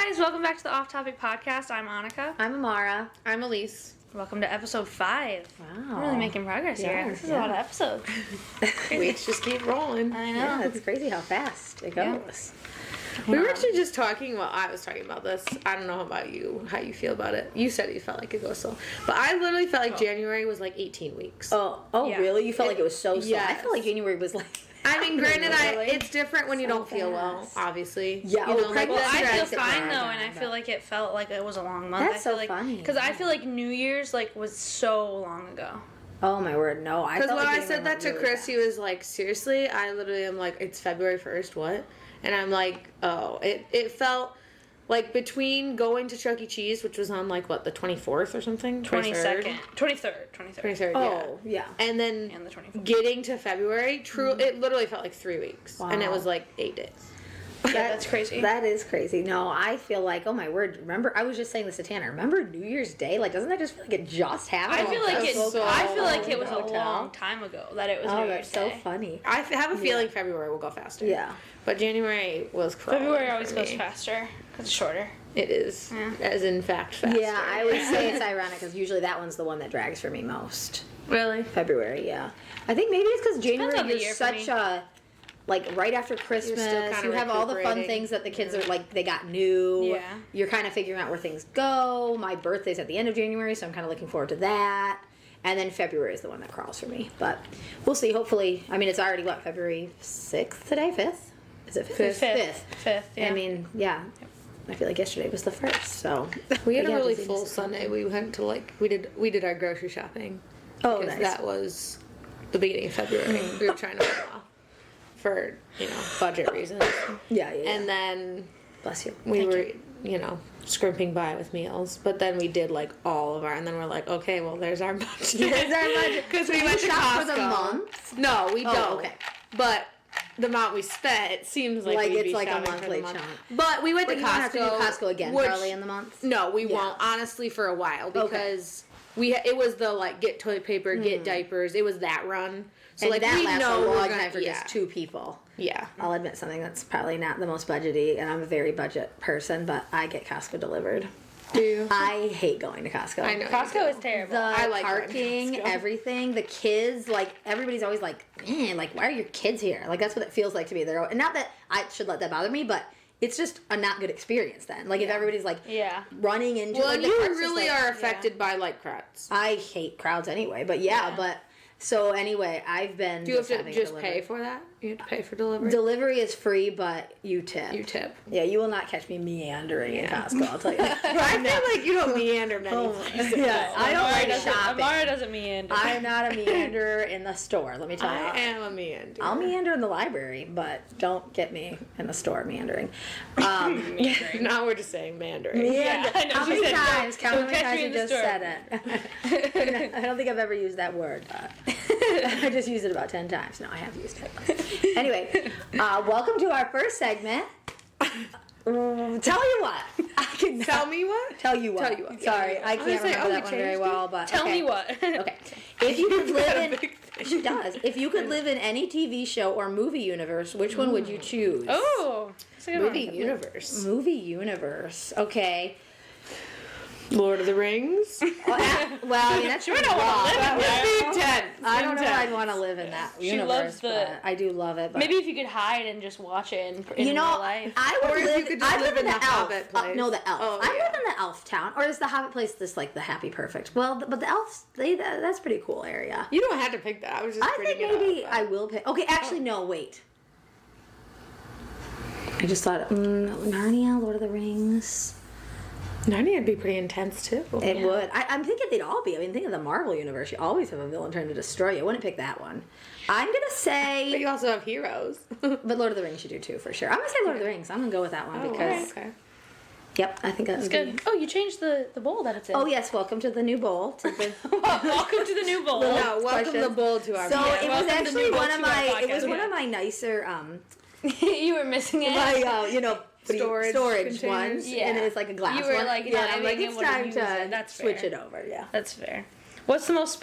guys, welcome back to the Off Topic Podcast. I'm Annika. I'm Amara. I'm Elise. Welcome to episode 5. Wow. We're really making progress here. This is a lot of episodes. Weeks just keep rolling. I know. Yeah, it's crazy how fast it goes. We were actually just talking, I was talking about this. I don't know about you, how you feel about it. You said you felt like it goes slow. But I literally felt like January was like 18 weeks. Oh, Yeah. really? You felt like it was so slow? Yes. I felt like January was like... I mean, granted, Really? it's different when you So don't feel well, fast. obviously. Yeah, You know, like Well, I feel Stress it fine hard, though, and I but- feel like it felt like it was a long month. That's I feel so like, funny. Because I feel like New Year's was so long ago. Oh, my word, no. I Because felt when like I said that to really Chris, fast. he was like, seriously? I literally am like, it's February 1st, what? And I'm like, oh. It felt like between going to Chuck E. Cheese, which was on like, what, the 24th or something? 22nd. 23rd. 23rd, Oh, yeah. And then And the 24th. getting to February, it literally felt like 3 weeks. And it Wow. was like 8 days. Yeah, that's crazy. That is crazy. No, I feel like, oh my word, remember, I was just saying this to Tanner, remember New Year's Day? Like, doesn't that just feel like it just happened? I feel like That's it. so I feel like it was a Hotel. long time ago that it was Oh, New that's Year's so Day. funny. I have a feeling February will go faster. Yeah. But January was crawling February for always goes me. faster because it's shorter. It is. Yeah. As in fact faster. Yeah, I would say it's ironic because usually that one's the one that drags for me most. Really? February, yeah. I think maybe it's because January on the you're year for such me. a like right after Christmas. kinda You have all the fun recuperating. things that the kids are like they got new. Yeah. You're kind of figuring out where things go. My birthday's at the end of January, so I'm kind of looking forward to that. And then February is the one that crawls for me. But we'll see. Hopefully, I mean it's already what, February 6th today? 5th? Is it 5th? Fifth. Yeah. I mean, yeah. I feel like yesterday was the 1st, so We had But a yeah, really disease full is Sunday. We went to like we did our grocery shopping. Oh, because nice. that was the beginning of February. We were trying to hold off for, budget reasons. yeah. And then Bless you. we were, scrimping by with meals. But then we did like all of our, and then we're like, okay, well, there's our budget. There's our budget. Because we So went you to shop Costco. for the month? No, we Oh, don't. okay. But the amount we spent, it seems like Like we'd it's be like a shopping for monthly the month. chunk. But we went But to you Costco. won't have to do Costco again, which- probably in the month. No, we Yeah. won't. Honestly, for a while because it was the like get toilet paper, get diapers. It was that run. So And like that we lasts know a we're long gonna- time for yeah. just 2 people. Yeah. I'll admit something that's probably not the most budgety, and I'm a very budget person, but I get Costco delivered. Do you? I hate going to Costco. I know. Costco is terrible. The I like going to parking, Costco. everything, the kids, like everybody's always like, man, like why are your kids here? Like that's what it feels like to me. And not that I should let that bother me, but it's just a not good experience then. Like if everybody's like Yeah. running into Well, like, and the you cart's just, really like- are affected by like crowds. I hate crowds anyway, but yeah, Yeah. but so anyway, I've been Do you have to having it just delivered. pay for that? You have to pay for delivery. Delivery is free, but you tip. You tip. Yeah, you will not catch me meandering in Costco, I'll tell you that. I feel like you don't meander many Oh, places. yeah, I don't like doesn't, shopping. Amara doesn't meander. I'm not a meanderer in the store, let me tell you. I am a meander. I'll meander in the library, but don't get me in the store meandering. Now we're just saying mandering. Meander. I know, How she many said, times? Count how don't many catch times me you in the just store. said it. I don't think I've ever used that word. I just used it about 10 times. No, I have used it. Anyway, welcome to our first segment. Tell you what. I can Tell me what? tell you what. Tell you what. Sorry, Yeah. I I was can't gonna say, remember oh, that we one very changed well, but Tell okay. me what. Okay. If you could live got a in big she does. If you could live in any TV show or movie universe, which one would you choose? Oh, that's a good Movie one. universe. Movie universe. Okay. Lord of the Rings. Well, I mean that's pretty don't wanna broad. live in That would be intense. I don't know if I'd Intense. want to live in that She universe, loves the- but I do love it. But Maybe if you could hide and just watch it in you real know, life. I would Or if live. you could just I live in the elf. Hobbit place. No, the elf. Oh, I yeah. live in the elf town, or is the Hobbit place this like the happy perfect? Well, but the elves, that's a pretty cool area. You don't have to pick that. I was just I think bringing it maybe up, I will pick. Okay, actually, no, wait. I just thought Narnia, Lord of the Rings. Narnia would be pretty intense too. It would. I'm thinking they'd all be. I mean, think of the Marvel universe. You always have a villain trying to destroy you. I wouldn't pick that one. I'm gonna But say, you also have heroes. but Lord of the Rings you do too for sure. I'm gonna say Lord of the Rings. I'm gonna go with that one because. okay. Yep, I think that's Good. Oh, you changed the bowl that it's in. Oh yes, welcome to the new bowl. To the, Welcome to the new bowl. Little- No, welcome questions. the bull to our so podcast. it was welcome to actually new bowl one of to our my. It was podcast. one of my nicer You were missing it. my Storage storage containers. ones, Yeah. and it's like a glass You were one. like, yeah, not and I'm like, having it's able to time use to it. That's switch fair. it over. Yeah. That's fair. What's the most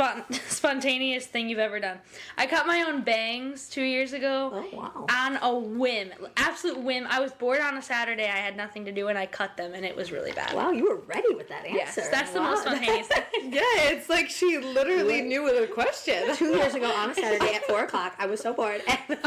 spontaneous thing you've ever done? I cut my own bangs 2 years ago. Oh, wow. On a whim. Absolute whim. I was bored on a Saturday. I had nothing to do, and I cut them, and it was really bad. Wow, you were ready with that answer. Yes, that's the most spontaneous thing. Yeah, it's like she literally knew with a question. 2 years ago on a Saturday at 4 o'clock, I was so bored. And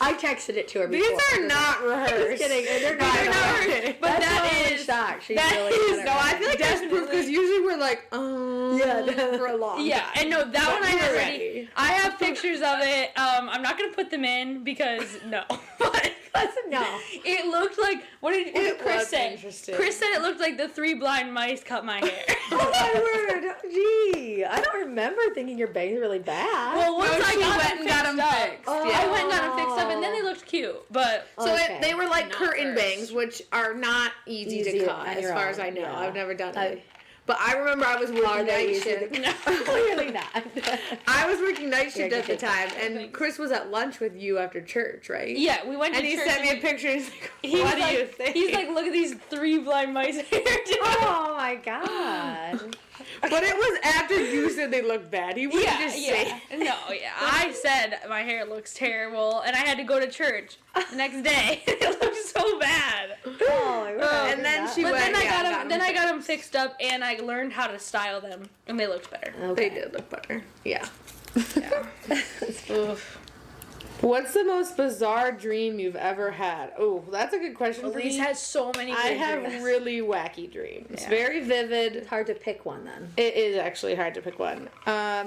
I texted it to her before. These are not rehearsed. Just kidding. They're not rehearsed. But That's that totally is... shocked. She's that really is- good No, at I feel like that's proof because usually we're like, Yeah. for a long Yeah, time. and no, that But one I you were already. ready. I have pictures of it. I'm not gonna put them in because no. But No. it looked like what did It Chris was say? interesting. Chris said it looked like the 3 blind mice cut my hair. Oh my word. Gee. I don't remember thinking your bangs were really bad. Well, once No, I she got went them and got fixed them up, fixed. Oh. I went and got them fixed up, and then they looked cute. But So Okay. they were like Not curtain first. bangs, which are not easy Easy to on cut, as your far own, as I know. yeah. I've never done I- it. But I remember I was Are working they night easy shift. to- Clearly not. I was working night shift Yeah, at the good. time, and Chris was at lunch with you after church, right? yeah, we went to And he church. sent me a and picture. And he's like, he "What was do you like, think?" he's like, look at these 3 blind mice hair. Oh my god. But it was after you said they looked bad. He wouldn't just say. No, yeah. I said my hair looks terrible, and I had to go to church the next day. It looked so bad. Oh my word. I And did then not. she But went, then I yeah, got got them. 'em Then I got them fixed up, and I learned how to style them, and they looked better. Okay. They did look better. Yeah. Yeah. Oof. What's the most bizarre dream you've ever had? Oh, that's a good question for Elise me. has so many. I good have dreams. really wacky dreams. Yeah. Very vivid. It's hard to pick one then. It is actually hard to pick one. I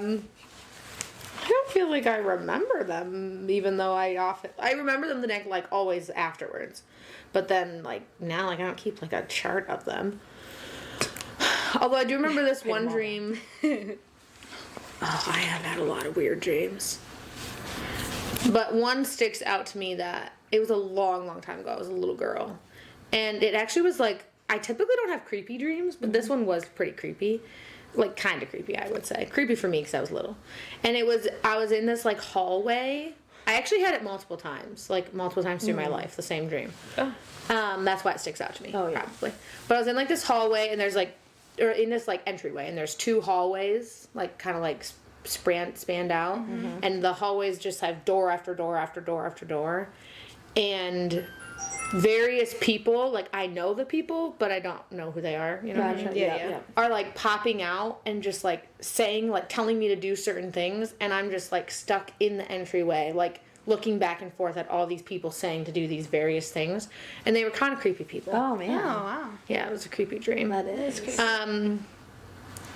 don't feel like I remember them, even though I remember them the next, like, always afterwards. But then, like, now, like, I don't keep, like, a chart of them. Although I do remember this one them all dream. Oh, I have had a lot of weird dreams. But one sticks out to me that it was a long, long time ago. I was a little girl. And it actually was like, I typically don't have creepy dreams, but this one was pretty creepy. Like, kind of creepy, I would say. Creepy for me because I was little. And I was in this, like, hallway. I actually had it multiple times through my life, the same dream. Oh. That's why it sticks out to me, Oh, yeah. probably. But I was in, like, this hallway, and there's, like, or in this, like, entryway, and there's 2 hallways, like, kind of, like, spanned out. And the hallways just have door after door after door after door. And various people, like, I know the people, but I don't know who they are, you know what I mean? Gotcha. Yeah. Are, like, popping out and just, like, saying, like, telling me to do certain things, and I'm just, like, stuck in the entryway, like, looking back and forth at all these people saying to do these various things. And they were kind of creepy people. Oh man. Oh wow. Yeah, it was a creepy dream. That is creepy.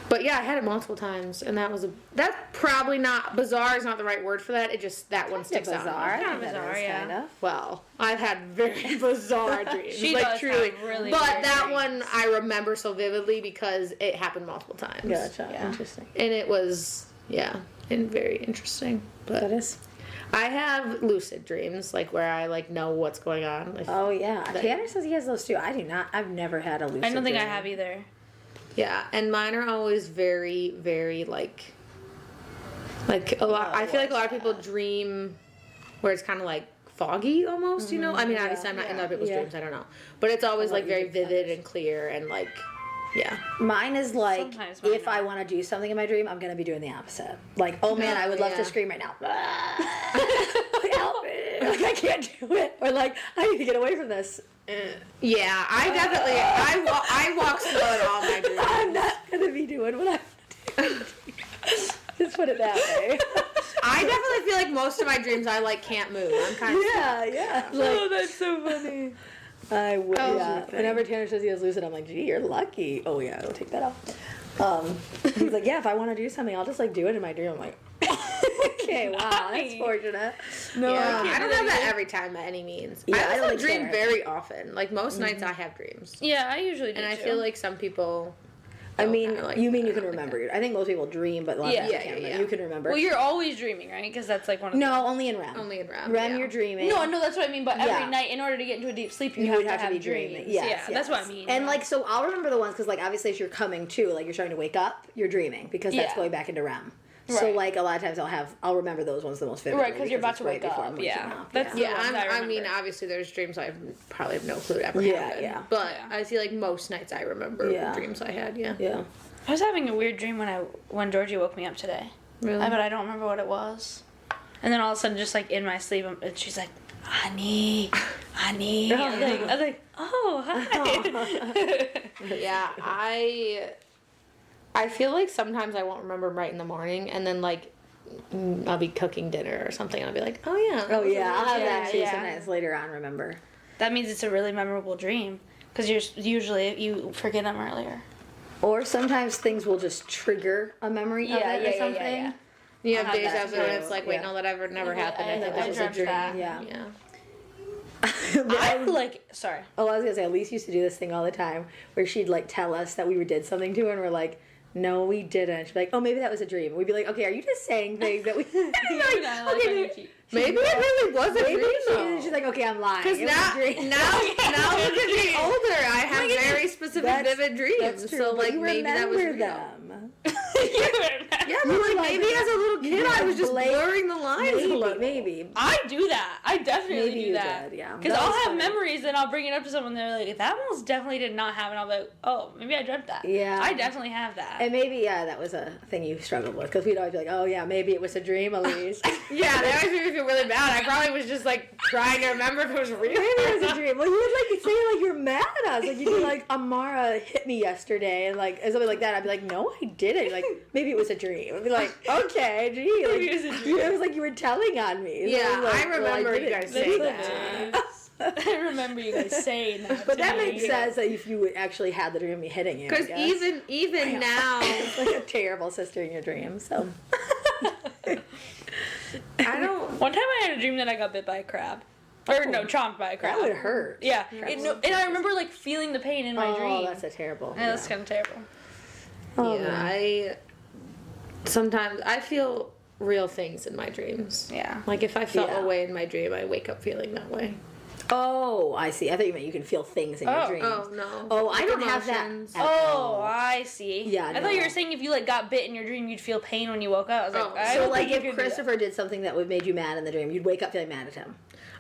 But yeah, I had it multiple times, and that's probably not, bizarre is not the right word for that, that one sticks out. Bizarre. I Kinda think that bizarre, is, yeah. kind of. Well, I've had very bizarre dreams. She like, does truly. have really But weird that dreams. one I remember so vividly because it happened multiple times. Gotcha. Yeah. Interesting. And it was, and very interesting. That But is. I have lucid dreams, like where I like know what's going on. Oh yeah. Tanner says he has those too. I do not. I've never had a lucid I don't think I dream. have either. Yeah, and mine are always very, very like a lot. I feel like a lot of people dream where it's kind of like foggy almost. You know, I mean, obviously I'm not in other people's yeah. dreams. I don't know, but it's always I'll like let you very take vivid and clear and like, yeah. Mine is like, Sometimes mine if I not. want to do something in my dream, I'm gonna be doing the opposite. Like, oh man, I would love yeah. to scream right now. Help me! Like, I can't do it. Or like, I need to get away from this. Yeah, I definitely I walk slow in all my dreams. I'm not gonna be doing what I want to do. Just put it that way. I definitely feel like most of my dreams I like can't move. I'm kind of Yeah. Like, That's so funny. I would. That was Yeah. your thing. Whenever Tanner says he has lucid, I'm like, gee, you're lucky. Oh yeah, I'll take that off. He's like, yeah, if I want to do something, I'll just like do it in my dream. I'm like, okay, wow, that's Why? fortunate. No, Yeah, I I can't don't do have that that every time by any means. Yeah, I I don't also think so, dream right? very often. Like most nights I have dreams. Yeah, I usually do. And I too. feel like some people I mean, kinda like you mean that. you I can don't think remember. I think most people dream, but a lot of Yeah. times Yeah, you can't yeah, remember. yeah. You can remember. Well, you're always dreaming, right? Because that's like one of the... No, only in REM. only in REM. REM, yeah. you're dreaming. No, that's what I mean. But Yeah. every night, in order to get into a deep sleep, You have would to have to be dreams. dreaming. Yes, Yeah, that's what I yes. mean. And yeah. like, so I'll remember the ones because, like, obviously, as you're coming to, like, you're starting to wake up, you're dreaming because that's Yeah. going back into REM. So Right. like a lot of times I'll remember those ones the most vividly. Right, 'cause you're about to it's right wake before up, I'm waking yeah. up, That's Yeah, ones I I mean, remember. obviously there's dreams I probably have no clue ever Yeah, happened. yeah. But Yeah. I feel like most nights I remember Yeah. dreams I had, yeah. Yeah. I was having a weird dream when Georgie woke me up today. Really? But I don't remember what it was. And then all of a sudden, just like in my sleep, and she's like, honey. I was like, oh, hi. Yeah, I feel like sometimes I won't remember right in the morning, and then like I'll be cooking dinner or something, and I'll be like, oh yeah. Oh yeah, I'll have that too yeah. sometimes later on. Remember. That means it's a really memorable dream. Because you forget them earlier. Or sometimes things will just trigger a memory of it or something. You have I'll have days that after when too, it's like, wait, yeah. no, that never happened. I think I that was a dreamt dream. that. Yeah. Yeah. I like, sorry. Oh, I was gonna say, Elise used to do this thing all the time where she'd like tell us that we did something to her and we're like, no, we didn't. She'd be like, oh, maybe that was a dream. We'd be like, okay, are you just saying things that we? Maybe it really was a dream though. She's like, okay, I'm lying. Because It was a now dream. we're getting older. I have very specific, vivid dreams. That's true, So but like you maybe that was remember real. them. Yeah, but like maybe as a little kid I was just blurring the lines a little. Maybe. I do that. I definitely Maybe do you that. did, yeah. Because That I'll was have funny. memories and I'll bring it up to someone. They're like, that most definitely did not happen. I'll be like, oh, maybe I dreamt that. Yeah. I definitely have that. And maybe, yeah, that was a thing you struggled with because we'd always be like, oh, yeah, maybe it was a dream, Elise. Yeah, that always made me feel really bad. I probably was just like trying to remember if it was real. Maybe it was a dream. Well, you would like say like you're mad at us. Like you'd be like, Amara hit me yesterday, and like something like that. I'd be like, no, I didn't. Like maybe it was a dream. I'd be like, okay, gee, like, Maybe it was a dream. it was like you were telling on me. So Yeah, I was like, I remember you didn't guys do saying that. I remember you guys saying that. But to that me. makes sense that if you actually had the dream of me hitting you. Because even now, it's like a terrible sister in your dream. So I don't. One time I had a dream that I got bit by a crab. Or no, chomped by a crab. that would hurt. Yeah. And I remember like feeling the pain in my dream. Oh, that's a terrible. And that's kind of terrible. Oh, Yeah, man. sometimes I feel real things in my dreams. Yeah. Like if I felt Yeah. a way in my dream, I wake up feeling that way. Oh, I see. I thought you meant you can feel things in your Oh. dreams. Oh no. Oh, I don't have that. Emotions. at Oh, all. I see. Yeah, I thought you no. were saying if you like got bit in your dream, you'd feel pain when you woke up. I was like, Oh, I So don't like think you if could do that. Christopher did something that would made you mad in the dream, you'd wake up feeling mad at him.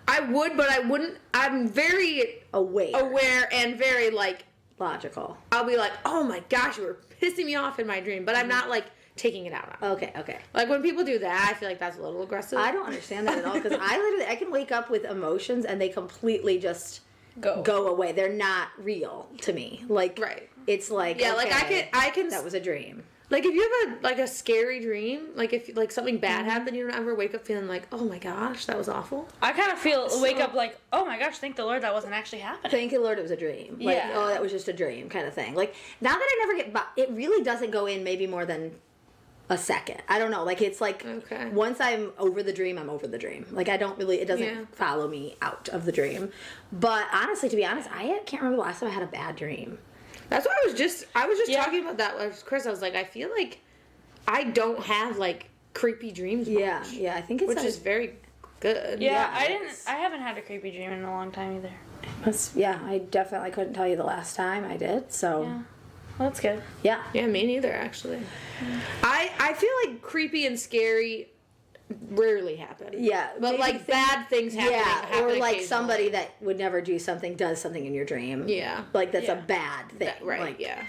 I would, but I wouldn't. I'm very aware and very like. Logical. I'll be like, oh my gosh, you were pissing me off in my dream, but I'm not like taking it out on. Okay. Like when people do that, I feel like that's a little aggressive. I don't understand that at all because I can wake up with emotions and they completely just go away. They're not real to me. Like Right. It's like Yeah, like okay, I can. that was a dream. Like if you have a scary dream, like if like something Mm-hmm. bad happened, you don't ever wake up feeling like, oh my gosh, that was awful. I kind of wake up like, oh my gosh, thank the Lord that wasn't actually happening. Thank you, Lord, it was a dream. Like, Yeah. oh, that was just a dream kind of thing. Like, now that I never get, it really doesn't go in maybe more than a second. I don't know. Like, it's like, Okay. once I'm over the dream, I'm over the dream. Like, I don't really, it doesn't Yeah. follow me out of the dream. But honestly, to be honest, I can't remember the last time I had a bad dream. That's what I was just Yeah. talking about that with Chris. I was like, I feel like I don't have like creepy dreams much, Yeah, I think it's which like, is very good. Yeah, Yeah, I haven't had a creepy dream in a long time either. I definitely couldn't tell you the last time I did. So, Yeah. Well, that's good. yeah. Yeah, me neither actually. I feel like creepy and scary rarely happen. Yeah, But maybe like bad things happen. Yeah, happen or like occasionally. somebody that would never do something does something in your dream. Yeah. Like that's a Yeah. bad thing. Right. Like, yeah.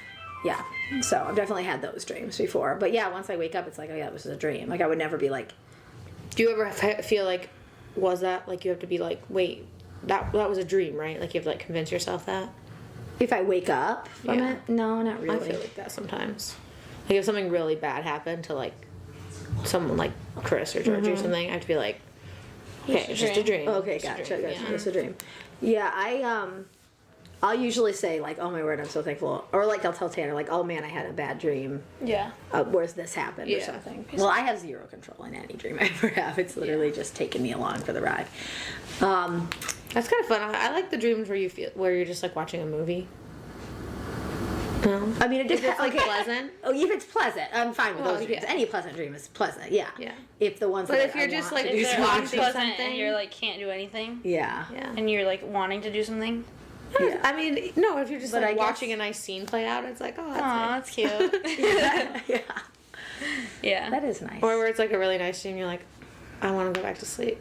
Yeah. So I've definitely had those dreams before. But yeah, once I wake up, it's like, oh yeah, this is a dream. Like I would never be like, Do you ever feel like, was that like you have to be like, wait, that was a dream, right? Like you have to like convince yourself that. if I wake up from Yeah. it, no, not I really. feel like that sometimes. Like if something really bad happened to like someone like Chris or Georgie or something, I have to be like, okay, it's just a dream. Okay, It's a gotcha. dream, Gotcha. yeah. It's a dream. Yeah, I'll usually say like, oh my word, I'm so thankful, or like I'll tell Tanner like, oh man, I had a bad dream. Yeah. Where's this happened or Yeah. something. Well, I have zero control in any dream I ever have. It's literally just taking me along for the ride. That's kind of fun. I like the dreams where you're just like watching a movie. No. I mean, it If depends. it's like Okay. pleasant. Oh, if it's pleasant, I'm fine with Well, those dreams. yeah. Any pleasant dream is pleasant. Yeah. Yeah. If the ones But that if you're I just, want like, to If do they're watching something- unpleasant something. and you're like can't do anything, Yeah. Yeah. and you're like wanting to do something, Yeah. I mean, no, if you're just But like I guess- watching a nice scene play out, it's like, oh, that's aw, nice. that's cute. yeah. Yeah. That is nice. Or where it's like a really nice dream, you're like, I want to go back to sleep.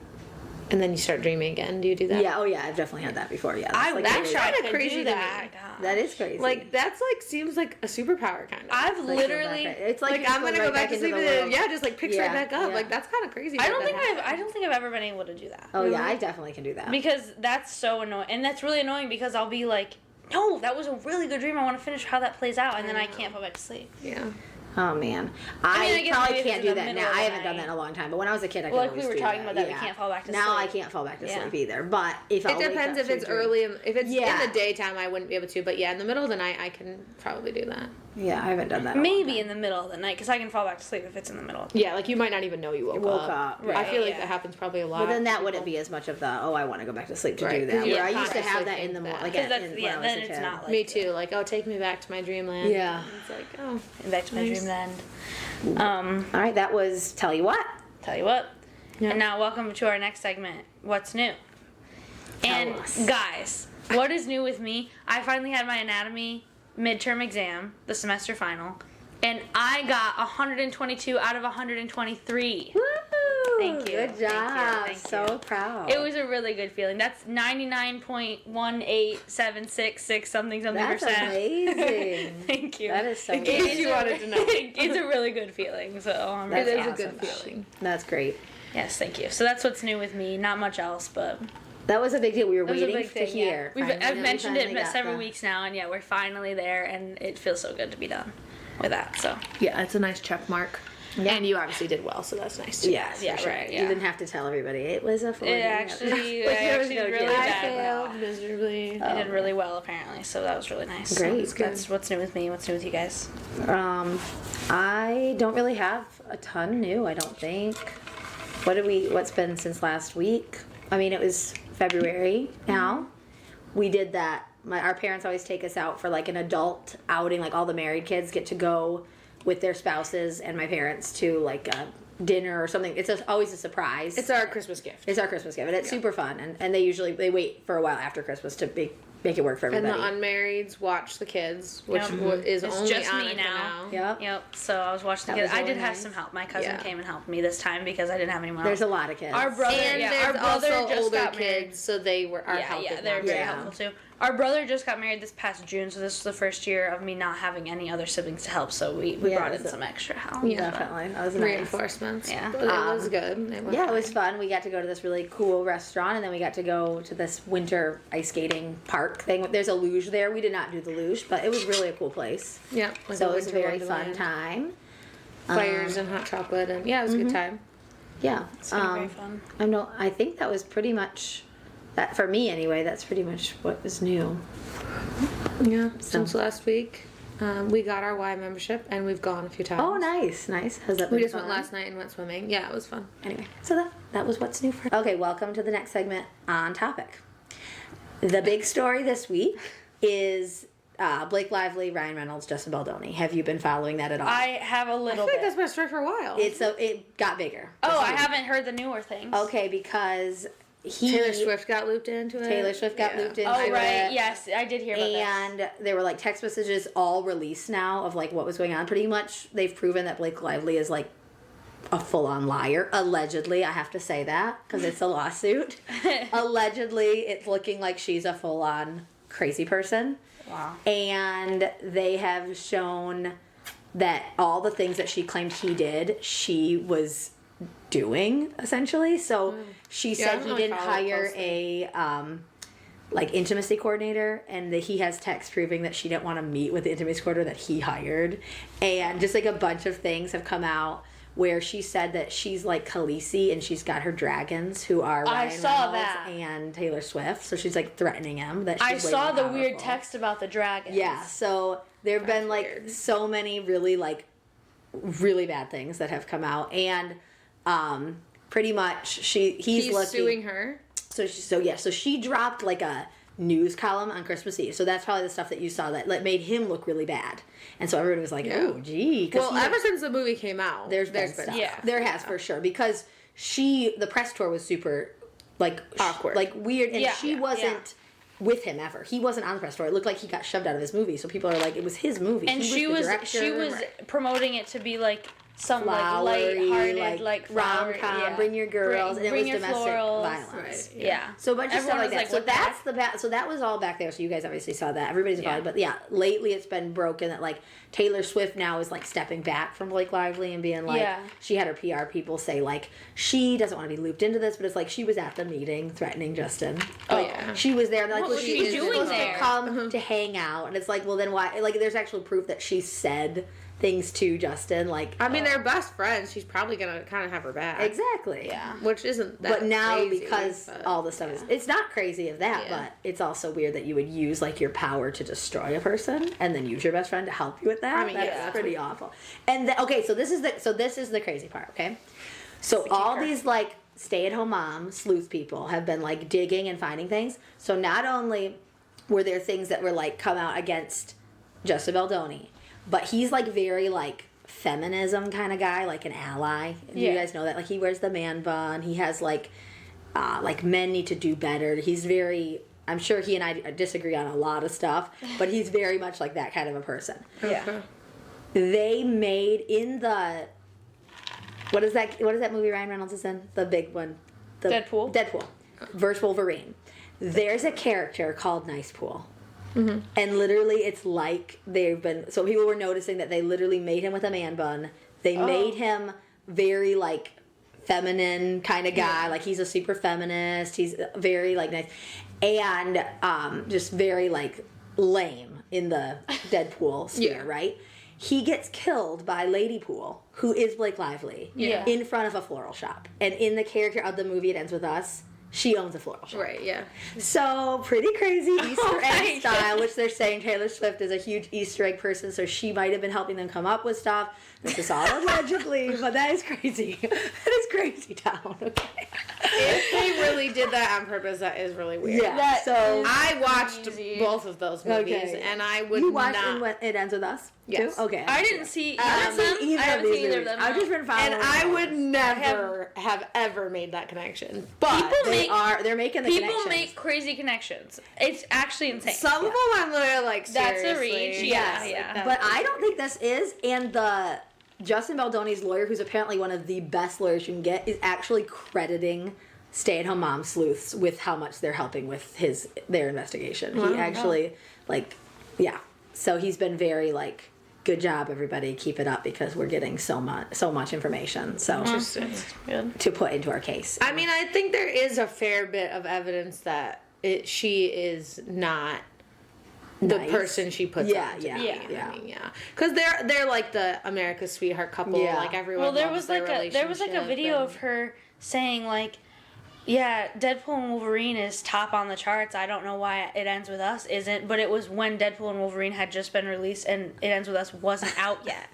And then you start dreaming again. Do you do that? Yeah, oh yeah, I've definitely had that before. Yeah, I like wish I kinda could crazy do to that. me. God. that is crazy. Like, that's like, seems like a superpower kind of. I've Like, literally. it's like, like, you're I'm going gonna go right back to into sleep the and then, world. yeah, just like picks Yeah, right back up. yeah. Like, that's kind of crazy. I that don't that think happens. I don't think I've ever been able to do that. Oh yeah, I definitely can do that. Because that's so annoying, and that's really annoying because I'll be like, no, that was a really good dream. I want to finish how that plays out, and then I can't go back to sleep. Yeah. Oh man, mean, I I guess probably maybe if can't it's in do the that middle now. of I the haven't done that in night. a long time. But when I was a kid, I could Well, like always we were do talking that. about that, we Yeah. can't fall back to now sleep. I can't fall back to Yeah. sleep either. But if It depends if it's early, if it's Yeah. in the daytime, I wouldn't be able to. But yeah, in the middle of the night, I can probably do that. Yeah, I haven't done that. in a long Maybe time. in the middle of the night, because I can fall back to sleep if it's in the middle of the Yeah, like you might not even know you woke up. Right, I feel like yeah. that happens probably a lot. But then that to wouldn't people. be as much of the I want to go back to sleep to Right, do 'cause that. you Where I don't used to have consciously that in the think morning, that. like Because when that's, I yeah, was then a it's kid. not like. Me too. Like, oh, take me back to my dreamland. Yeah. It's like, oh. Back to my Nice. dreamland. All right, that was tell you what. Tell you what. Yeah. And now, welcome to our next segment. What's new? And us. guys, what is new with me? I finally had my anatomy midterm exam, the semester final, and I got 122 out of 123. Woo! Thank you. Good Thank you. job. Thank So you. proud. It was a really good feeling. That's 99.18766 something That's percent. amazing. Thank you. That is so In good. case you wanted to know. It's a really good feeling. So I'm That's really It is a awesome good about it. feeling. That's great. Yes, thank you. So that's what's new with me. Not much else, but That was a big deal. We were that was a waiting big to thing. hear. Yeah. Finally, I've we mentioned finally it got several the- weeks now, and yeah, we're finally there, and it feels so good to be done with that. So Yeah, it's a nice check mark. Yeah. And you obviously did well, so that's nice too. Yes, Yeah, for sure. right, You yeah. didn't have to tell everybody. It was a 40. it actually, Like, I there was actually no did really joke. I bad. failed miserably. I did really well apparently, so that was really nice. Great. So that's what's new with me. What's new with you guys? I don't really have a ton new. I don't think. What's been since last week? I mean, it was February now. We did that. Our parents always take us out for like an adult outing. Like all the married kids get to go with their spouses and my parents to like a dinner or something. It's always a surprise. It's our Christmas gift. It's our Christmas gift, and it's super fun. And they wait for a while after Christmas to make it work for And everybody. the unmarrieds watch the kids, which Yep. is It's only just on me it now. for Yep. Yep. So I was watching the That kids. was I really did have nice. some help. My cousin Yeah. came and helped me this time because I didn't have anyone else. There's a lot of kids. Our brother, And yeah, there's our brother also just older got married. kids, so they are Yeah, helping. they're them. very Yeah. helpful too. Our brother just got married this past June, so this was the first year of me not having any other siblings to help. So we Yeah, brought in so- some extra help. Yeah. Definitely. That was nice. Reinforcements. Yeah. But it was good. Yeah, it was fun. We got to go to this really cool restaurant, and then we got to go to this winter ice skating park thing. There's a luge there. We did not do the luge, but it was really a cool place. Yeah. Like So a it was a winter very fun wonderland. time. Fires and hot chocolate, and yeah, it was a good time. Yeah. It's been very fun. I think that was pretty much that for me anyway. That's pretty much what was new. Yeah. Since last week, we got our Y membership, and we've gone a few times. Oh, nice. Has that been We just fun? went last night and went swimming. Yeah, it was fun. Anyway, so that was what's new for. Okay, welcome to the next segment on topic. The big story this week is Blake Lively, Ryan Reynolds, Justin Baldoni. Have you been following that at all? I have a I little feel like bit. that's been a story for a while. It got bigger. Oh, I haven't heard the newer things. Okay, because Taylor Swift got looped into it. Taylor Swift got looped into Oh, it. right. Yes, I did hear about this. And there were like text messages all released now of like what was going on. Pretty much they've proven that Blake Lively is like a full-on liar. Allegedly, I have to say that because it's a lawsuit. Allegedly, it's looking like she's a full-on crazy person. Wow. And they have shown that all the things that she claimed he did, she was doing essentially. So she I said don't he really didn't follow it hire closely. a like intimacy coordinator, and that he has text proving that she didn't want to meet with the intimacy coordinator that he hired, and just like a bunch of things have come out where she said that she's like Khaleesi and she's got her dragons who are I Ryan saw Reynolds that. and Taylor Swift, so she's like threatening him that she's I way saw more the weird powerful. text about the dragons. Yeah, so there have been like weird. so many really like really bad things that have come out, and pretty much he's looking, suing her. So she dropped like a news column on Christmas Eve. So that's probably the stuff that you saw that like made him look really bad, and so everyone was like, Yeah. "Oh, gee." 'Cause Well, ever since the movie came out, there's been stuff. Yeah. There has for sure, because the press tour was super like Awkward. like weird, and Yeah, she yeah, wasn't with him ever. He wasn't on the press tour. It looked like he got shoved out of his movie. So people are like, it was his movie. And He she the was director. promoting it to be like some flowery, light-hearted, like flowery, rom-com, yeah. bring your girls, and it was bring your domestic florals. violence. Right. Yeah. So a bunch of stuff Everyone like was that. like, So what so that was all back there. So you guys obviously saw that. Everybody's Yeah. involved. But yeah, lately it's been broken that like Taylor Swift now is like stepping back from Blake Lively and being like, Yeah. she had her PR people say like she doesn't want to be looped into this, but it's like she was at the meeting threatening Justin. Oh, Like, yeah. she was there. And they're like, What well, was she she was doing supposed there? to come to hang out, and it's like, well, then why? Like, there's actual proof that she said things to Justin. Like, I mean, they're best friends. She's probably gonna kind of have her back. exactly. Yeah. Which isn't that But now, crazy, because but- all the stuff is, it's not crazy of that, Yeah. but it's also weird that you would use like your power to destroy a person and then use your best friend to help you with that. I mean, that's yeah. pretty awful. And okay, so this is the crazy part. Okay, so all these like stay-at-home mom sleuth people have been like digging and finding things. So not only were there things that were like come out against Justin Baldoni, but he's like very like feminism kind of guy, like an ally. Yeah. You guys know that. Like he wears the man bun. He has like men need to do better. He's very. I'm sure he and I disagree on a lot of stuff, but he's very much like that kind of a person. Yeah. They made in the. What is that movie Ryan Reynolds is in? The big one. Deadpool? Deadpool. Versus Wolverine. There's a character called Nice Pool. Mm-hmm. And literally it's like so people were noticing that they literally made him with a man bun. They made him very like feminine kind of guy. Like he's a super feminist. He's very like nice. And just very like lame in the Deadpool sphere, right? He gets killed by Lady Pool, who is Blake Lively, Yeah. in front of a floral shop. And in the character of the movie It Ends With Us, she owns a floral shop. Right, yeah. So, pretty crazy Easter Oh my egg style, which they're saying Taylor Swift is a huge Easter egg person, so she might have been helping them come up with stuff. This is all allegedly, but that is crazy. That is crazy town, okay? If they really did that on purpose, that is really weird. Yeah, That so... is- I watched Crazy. both of those movies, Okay. and I would You watched not. and when It Ends With Us? Yes. Too? Okay. I didn't see I either of them. haven't seen I haven't seen either of them. I've just been following And I would them. never have ever made that connection. But They're making the People connections. make crazy connections. It's actually insane. some of them I'm literally like, That's a seriously. reach, Yes, yeah. but I don't think this is. And the Justin Baldoni's lawyer, who's apparently one of the best lawyers you can get, is actually crediting stay-at-home mom sleuths with how much they're helping with their investigation. He actually, So he's been very like, good job, everybody, keep it up because we're getting so much information. So Interesting. Good. to put into our case. I mean, I think there is a fair bit of evidence that she is not the Nice. person she puts Yeah, out to yeah, be. yeah. I mean, yeah, because they're like the America's sweetheart couple. Yeah. Like everyone. Well, there loves was their like a video relationship of her saying like, yeah, Deadpool and Wolverine is top on the charts. I don't know why It Ends With Us isn't, but it was when Deadpool and Wolverine had just been released and It Ends With Us wasn't out yet.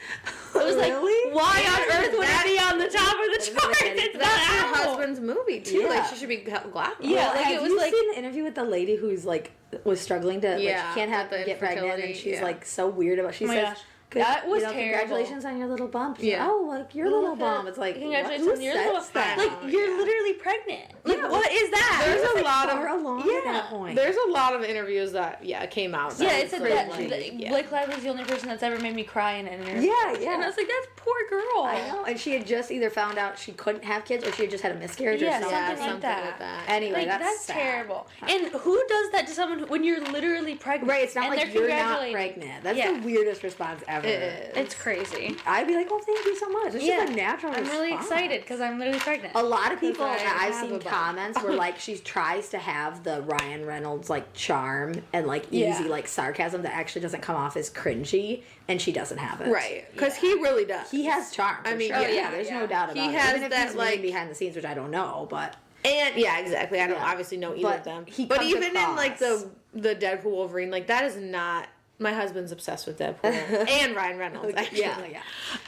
It was like, Really? why on earth would That- it be on the top of the charts? It's That's not her out. husband's movie too. Yeah. Like she should be glad. Yeah, Well, like, have it was you like- seen the interview with the lady who's like was struggling to Yeah, like, she can't have with the get pregnant and infertility, she's yeah. like so weird about she Oh my says gosh. That was terrible. congratulations on your little bump. She's Yeah. like, oh, like your little bump. It's like Congratulations who on your says little that? Like, you're literally pregnant. Like, Yeah. what is that? There's It's a like lot of far along at that point. There's a lot of interviews that came out. Yeah, that it said was that crazy. Yeah. Blake Lively's the only person that's ever made me cry in an interview. Yeah, yeah. And I was like, that's poor girl. I know, and she had just either found out she couldn't have kids or she had just had a miscarriage Yeah, or something. something like something that. like that. Anyway, Like, that's that's sad. terrible. And who does that to someone when you're literally pregnant? Right, it's not and like they're you're not congratulating- pregnant. That's Yeah. the weirdest response ever. It is. It's crazy. I'd be like, oh, thank you so much. It's just a natural I'm really response. excited because I'm literally pregnant. A lot of people I I've have seen a bump. comments where like she tries to have the Ryan Reynolds like charm and like easy Yeah. like sarcasm that actually doesn't come off as cringy, and she doesn't have it. Right, because he really does. He has charm. I for mean, sure. yeah, there's yeah. no doubt about He it. has Even if that, he's like- mean behind the scenes, which I don't know, but And yeah, exactly. I don't Yeah. obviously know either But of them. he But comes even in like across- the Deadpool Wolverine, like that is not. My husband's obsessed with Deadpool and Ryan Reynolds. Actually. yeah.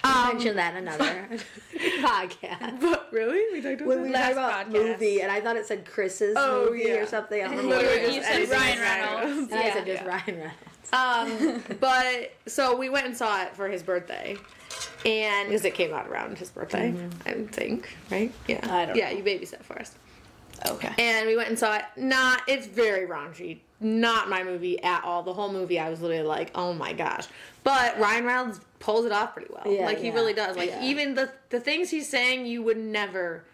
We'll mention that in another podcast. But really, we talked When we were talking Last about podcast. movie, and I thought it said Chris's Oh, movie yeah. or something. I don't know Literally what it just You was. said anything Ryan Ryan Reynolds. And I Yeah. said just Ryan Reynolds. But so we went and saw it for his birthday, and because it came out around his birthday, I think, right? Yeah, I don't Yeah, know. you babysat for us. Okay. And we went and saw it. It's very raunchy. Not my movie at all. The whole movie, I was literally like, oh my gosh. But Ryan Reynolds pulls it off pretty well. Yeah, Like, he really does. Like, even the things he's saying, you would never,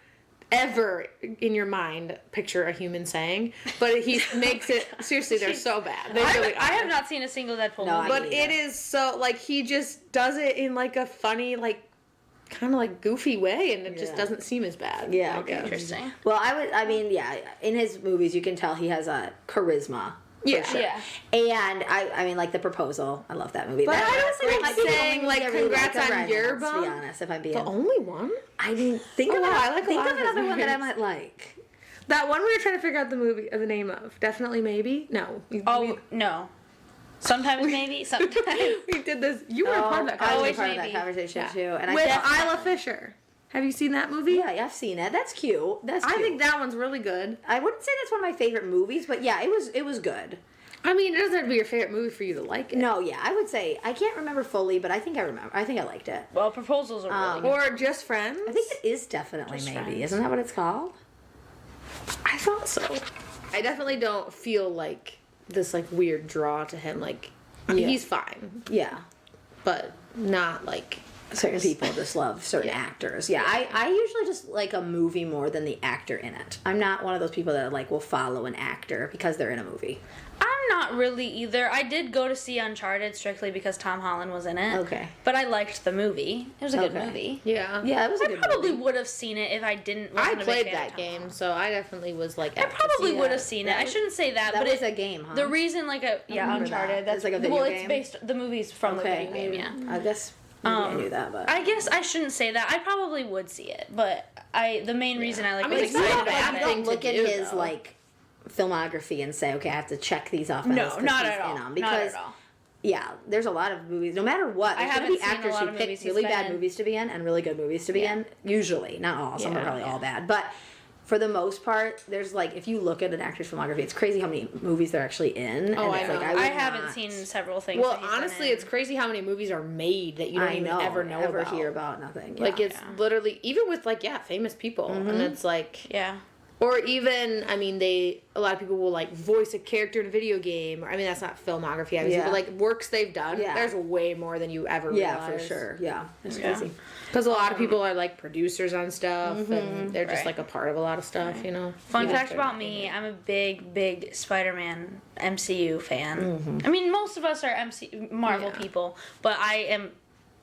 ever in your mind picture a human saying. But he makes it, seriously, they're so bad. They really I have are. not seen a single Deadpool No, movie. But it is so, like, he just does it in, like, a funny, like, kind of, like, goofy way, and it just doesn't seem as bad. Yeah. I guess. Interesting. Well, in his movies, you can tell he has a charisma. Yeah. For sure. Yeah. And I mean, like The Proposal. I love that movie. But That- I don't think might I'm be the saying, only like, movie I really congrats like of on Ryan your Reynolds, to be bum. honest, if I'm being... The only one? I didn't think of wow, I it. like a Think lot of of his another one that I movies. might like. That one we were trying to figure out the name of. Definitely Maybe? No. No. Sometimes maybe. Sometimes. We did this. You were a part of that I was a Always part of that Maybe. conversation too. And With I Isla Fisher. Have you seen that movie? yeah, I've seen it. That's cute. That's cute. I think that one's really good. I wouldn't say that's one of my favorite movies, but yeah, it was good. I mean, it doesn't have to be your favorite movie for you to like it. No, yeah, I would say I can't remember fully, but I think I remember. I think I liked it. Well, Proposals are really good. Or Just Friends. I think it is definitely Just maybe. Friends. Isn't that what it's called? I thought so. I definitely don't feel like this like weird draw to him. Like he's fine, Yeah. but not like Certain people just love certain actors. Yeah, I usually just like a movie more than the actor in it. I'm not one of those people that like will follow an actor because they're in a movie. I'm not really either. I did go to see Uncharted strictly because Tom Holland was in it. Okay. But I liked the movie. It was a good Okay. movie. yeah. Yeah, it was a I good probably movie. would have seen it if I didn't. I wasn't a big played fan of that Tom game, Holland. so I definitely was like. I probably would have that. seen it. That I was- shouldn't say that, That but was a game, huh? the reason, like remember Uncharted. that. That's It's like a video well, game? it's based. The movie's from the video game. Yeah. I guess maybe I knew that, but I guess I shouldn't say that. I probably would see it, but the main reason I like I mean, was it's not excited a bad about you it. thing don't look to at do, his though. like filmography and say, okay, I have to check these off. My No, list 'cause not he's at all. in 'em. Not Because at all. yeah, there's a lot of movies. No matter what, I there's gonna haven't be seen a actors lot who of pick movies he's really been bad in. movies to be in and really good movies to be in. Usually, not all. Some are Yeah. probably all bad, but for the most part, there's like if you look at an actor's filmography, it's crazy how many movies they're actually in. Oh, and I it's know. like, I would haven't not- seen several things. Well, that he's been honestly, in. it's crazy how many movies are made that you don't I even know, ever know ever about. hear about nothing. Like yeah. it's literally even with like famous people, and it's like yeah. or even I mean a lot of people will like voice a character in a video game. Or I mean that's not filmography, obviously, Yeah. but like works they've done. Yeah. There's way more than you ever yeah, for realize. sure. Yeah, it's Yeah. crazy. Because a lot of people are like producers on stuff, and they're just Right. like a part of a lot of stuff, you know. Fun Even if fact they're about not me, in it. I'm a big Spider-Man MCU fan. I mean, most of us are Marvel people, but I am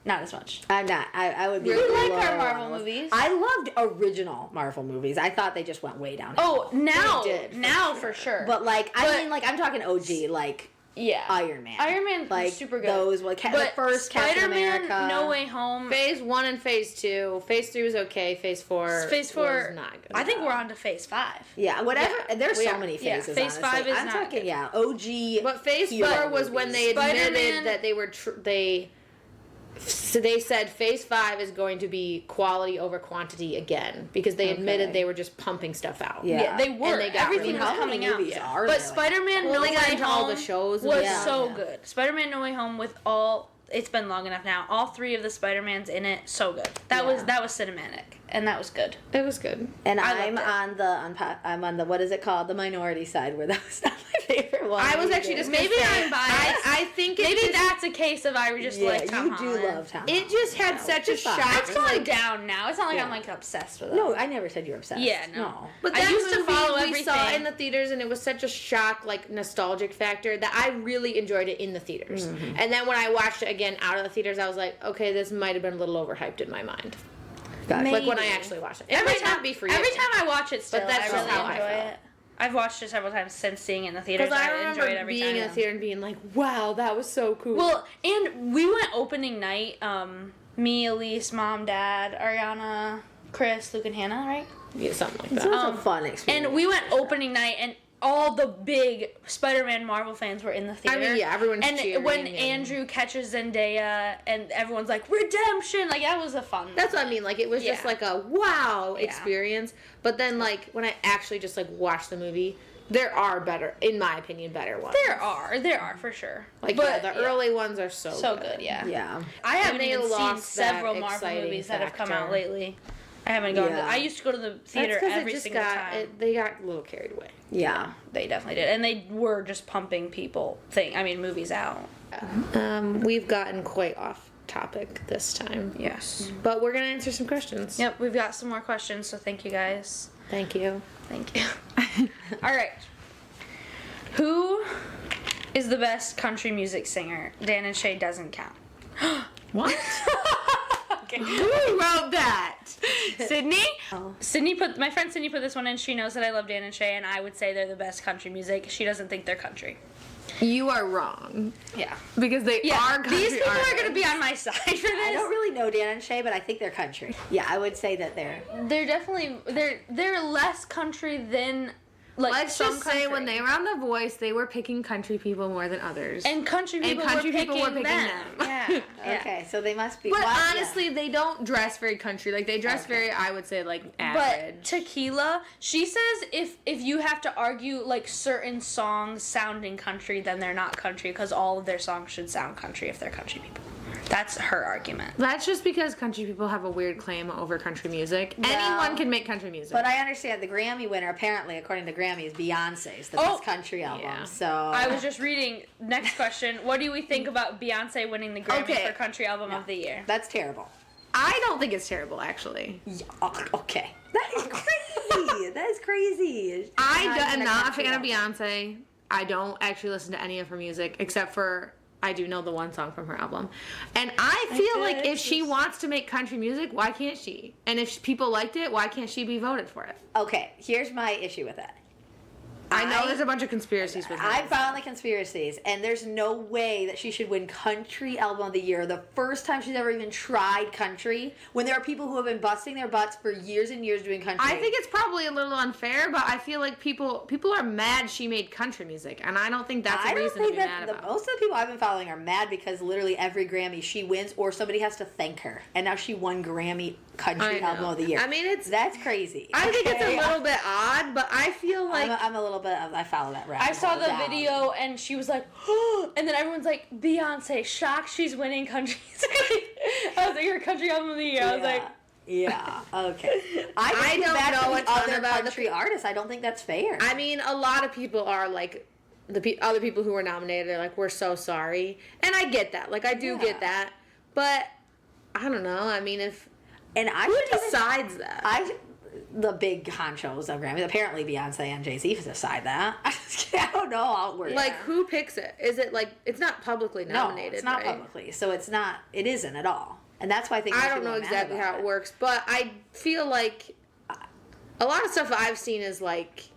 not as much. I'm not. I would be. We like low our Marvel on those. movies. I loved original Marvel movies. I thought they just went way down. Oh, now, They did, for sure. But like, But- I mean, like I'm talking OG, like yeah, Iron Man. Iron Man, like super good. Those like the But first Captain Spider-Man, America. No Way Home. Phase 1 and Phase 2. Phase 3 was okay. Phase 4 Phase 4 was not good. I think we're on to Phase 5. Yeah, whatever. Yeah, there's we so are. many Yeah, phases. Phase honestly. 5 is I'm not talking good. OG. But Phase hero 4 was when they movies. admitted Spider-Man- that they were so they said Phase 5 is going to be quality over quantity again because they admitted Okay. they were just pumping stuff out. Yeah. Yeah, they were. And they got Everything rid was of how many coming out. movies are But there? Spider-Man Well, No they got Way into all Home the shows and was stuff. so Yeah. good. Spider-Man No Way Home with all. It's been long enough now. All 3 of the Spider-Mans in it, so good. That Yeah. was cinematic, and that was good. It was good. And I I'm loved I'm on the what is it called, the minority side, where that was not my favorite one. I was either. actually just Maybe gonna say, I'm biased. I think it Maybe just, that's a case of I just yeah, like Tom you Holland. do love Tom. it just had such a it's fine. shock. It's going down now. It's not like Yeah. I'm like obsessed with it. No, I never said you were obsessed. Yeah, no. But I that used to movie follow we saw everything. in the theaters, and it was such a shock, like nostalgic factor that I really enjoyed it in the theaters. Mm-hmm. And then when I watched it again out of the theaters, I was like, okay, this might have been a little overhyped in my mind. Gotcha. Like when I Maybe. actually watched it. It might not be for you. Every time I watch it, still, But that's I just really how I enjoy felt. it. I've watched it several times since seeing it in the theaters. Because I enjoy remember it every being time. in a theater and being like, wow, that was so cool. Well, and we went opening night. Me, Elise, Mom, Dad, Ariana, Chris, Luke, and Hannah, right? yeah, something like So that. it's a fun experience. And we went opening night, and all the big Spider-Man Marvel fans were in the theater. mean, yeah, everyone's And cheering when and- Andrew catches Zendaya, and everyone's like, redemption! Like, that was a fun That's what I mean. Like, it was just Yeah. like a wow Yeah. experience. But then, like, when I actually just, like, watched the movie, there are better, in my opinion, better ones. There are, for sure. Like, But, yeah, the early ones are so So good, yeah. yeah. I haven't they even seen lost that several Marvel exciting movies that have come out factor. lately. I haven't gone. Yeah. I used to go to the theater every single time. They got a little carried away. Yeah. They definitely did, and they were just pumping movies out. We've gotten quite off topic this time. Yes. But we're gonna answer some questions. Yep, we've got some more questions, so thank you guys. Thank you. Thank you. All right. Who is the best country music singer? Dan and Shay doesn't count. What? Okay. Who wrote that? Sydney? My friend Sydney put this one in. She knows that I love Dan and Shay, and I would say they're the best country music. She doesn't think they're country. You are wrong. Yeah. Because they are country These people artists. are going to be on my side for this. I don't really know Dan and Shay, but I think they're country. Yeah, I would say that they're. They're definitely they're less country than like Let's some just say country. when they were on The Voice, they were picking country people more than others. and country people, were, picking them. Yeah. Okay, so they must be. But well, yeah. honestly, they don't dress very country. Like, they dress very, I would say, like, But average. Tequila, she says if you have to argue like certain songs sounding country, then they're not country because all of their songs should sound country if they're country people. That's her argument. That's just because country people have a weird claim over country music. Well, Anyone can make country music. But I understand the Grammy winner, apparently, according to Grammy, is Beyonce's the best country album. Yeah. So I was just reading. Next question. What do we think about Beyonce winning the Grammy for Country Album of the Year? that's terrible. I don't think it's terrible, actually. Yeah, okay, that is crazy. That is crazy. I am not a fan of country album. Beyonce. I don't actually listen to any of her music, except for I do know the one song from her album. And I feel like if she wants to make country music, why can't she? And if people liked it, why can't she be voted for it? Okay, here's my issue with that. I know there's a bunch of conspiracies with her. I found the conspiracies, and there's no way that she should win Country Album of the Year the first time she's ever even tried country, when there are people who have been busting their butts for years and years doing country. I think it's probably a little unfair, but I feel like people are mad she made country music, and I don't think that's a reason to be mad about. Most of the people I've been following are mad because literally every Grammy she wins, or somebody has to thank her, and now she won Grammy Country Album of the Year. I mean, that's crazy. I think it's a little bit odd, but I feel like I'm a little bit of, I follow that rabbit I saw hole the down. video and she was like, and then everyone's like, Beyonce, shocked she's winning country. I was like, your country album of the year. I was like, yeah, okay. I don't know a ton other about country artists. I don't think that's fair. I mean, a lot of people are like, other people who were nominated are like, we're so sorry. And I get that. Like, I do get that. But, I don't know. I mean, who decides that? The big honchos of Grammys. Apparently Beyonce and Jay-Z decide that. I don't know how it works. Like, who picks it? Is it like, it's not publicly nominated, no, it's not right? publicly. So it isn't at all. And that's why I think I don't know exactly how it works, but I feel like a lot of stuff I've seen is like,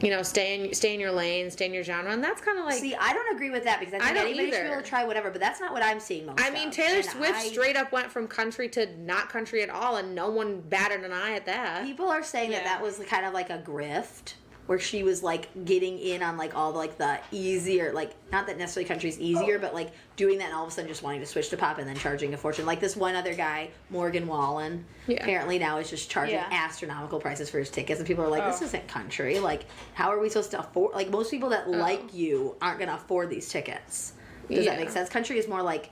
you know, stay in your lane, stay in your genre, and that's kind of like. See, I don't agree with that because I think anybody should be able to try whatever, but that's not what I'm seeing most. I mean, Taylor Swift straight up went from country to not country at all, and no one batted an eye at that. People are saying that was kind of like a grift, where she was like getting in on like all the, like the easier, like not that necessarily country's easier, but like doing that and all of a sudden just wanting to switch to pop and then charging a fortune. Like this one other guy, Morgan Wallen, apparently now is just charging astronomical prices for his tickets, and people are like, this isn't country. Like, how are we supposed to afford? Like, most people that like you aren't gonna afford these tickets. Does that make sense? Country is more like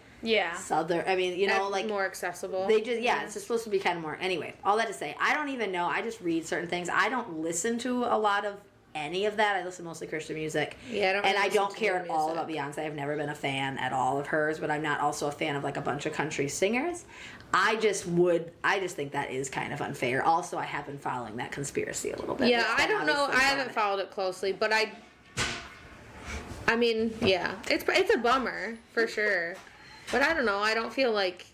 southern. I mean, you know, like more accessible. They just it's just supposed to be kind of more. Anyway, all that to say, I don't even know. I just read certain things. I don't listen to a lot of any of that. I listen mostly Christian music. Yeah, I don't care at all about Beyonce. I've never been a fan at all of hers, but I'm not also a fan of like a bunch of country singers. I just think that is kind of unfair. Also, I have been following that conspiracy a little bit. Yeah, I don't know. I haven't followed it closely, but I mean, yeah, it's a bummer for sure. But I don't know. I don't feel like.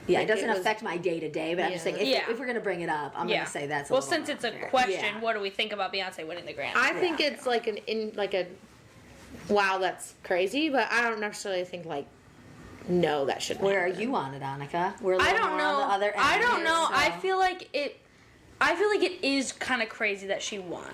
Yeah, it doesn't affect my day to day, but I'm just saying if we're gonna bring it up, I'm gonna say that's. Well, since it's a question, what do we think about Beyonce winning the Grammy? I think it's like wow, that's crazy, but I don't necessarily think like. No, that shouldn't. Where happen. are you on it, Annika? I don't know. On the other end I don't know. so. I feel like it is kind of crazy that she won.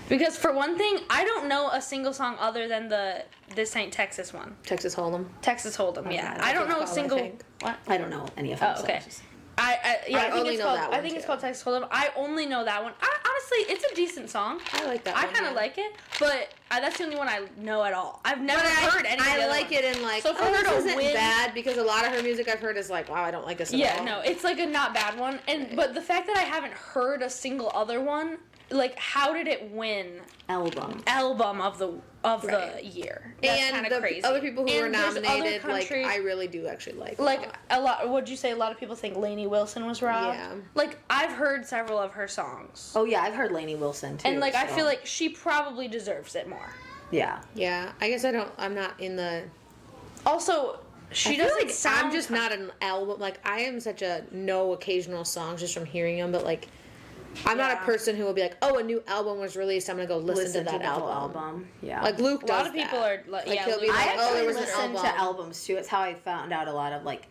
Because for one thing, I don't know a single song other than the This Ain't Texas one. Texas Hold'em. Texas Hold'em, yeah. I don't know a single. What? I don't know any of them. Oh, okay. Songs. I think it's called Texas Hold'em. I only know that one. Honestly, it's a decent song. I like that I one. kind of like it, but that's the only one I know at all. I've never heard anything. I like like it in like, So for oh, her this to isn't win- bad, because a lot of her music I've heard is like, wow, I don't like this at all. Yeah, no, it's like a not bad one. And but the fact that I haven't heard a single other one, like, how did it win Album. album of the year? That's And kind the of crazy. other people who were And there's other nominated, like, countries- I really do actually like. like a lot. Would you say a lot of people think Lainey Wilson was robbed? Yeah. Like I've heard several of her songs, Oh yeah, I've heard Lainey Wilson too. and like I so- feel like she probably deserves it more. yeah. Yeah, I guess I'm not in the. Also, she I feel doesn't like sound. I'm just not an album. Like, I am such a no occasional songs just from hearing them, but like, I'm not a Yeah. person who will be like, oh, a new album was released, I'm gonna go listen to that the whole album. Yeah. Like Luke A does lot of people that. are like, Like, yeah. he'll be Luke- I like, oh, actually there was an listen to album. albums too. It's how I found out a lot of like.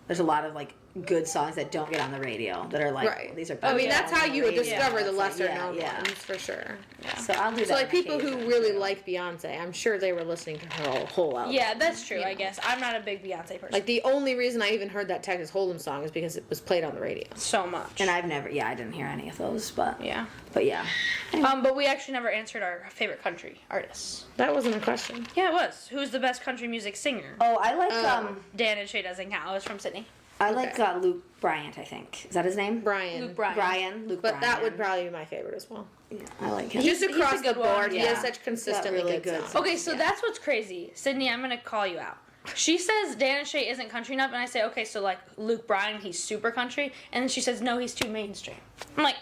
There's a lot of like good songs that don't get on the radio that are like Right. these are. I mean, yeah, that's how on the you would radio. discover the It's like, lesser known yeah. ones for sure. So I'll do that. So like on people who occasion, really too. like Beyonce, I'm sure they were listening to her whole album. Yeah, that's true. I guess I'm not a big Beyonce person. Like the only reason I even heard that Texas Hold'em song is because it was played on the radio. so much. And I didn't hear any of those, but yeah. yeah. But we actually never answered our favorite country artists. That wasn't a question. Yeah, it was. Who's the best country music singer? Oh, I like Dan and Shay doesn't count. I was from Sydney. I like Luke Bryant. I think is that his name? Brian. Luke Bryan. Luke But Bryan. that would probably be my favorite as well. Yeah, I like him. Just he's across a good the one, board, he yeah. has such consistently really good good songs. Okay, so that's what's crazy. Sydney, I'm going to call you out. She says Dan and Shay isn't country enough, and I say, okay, so like Luke Bryan, he's super country. And then she says, no, he's too mainstream. I'm like,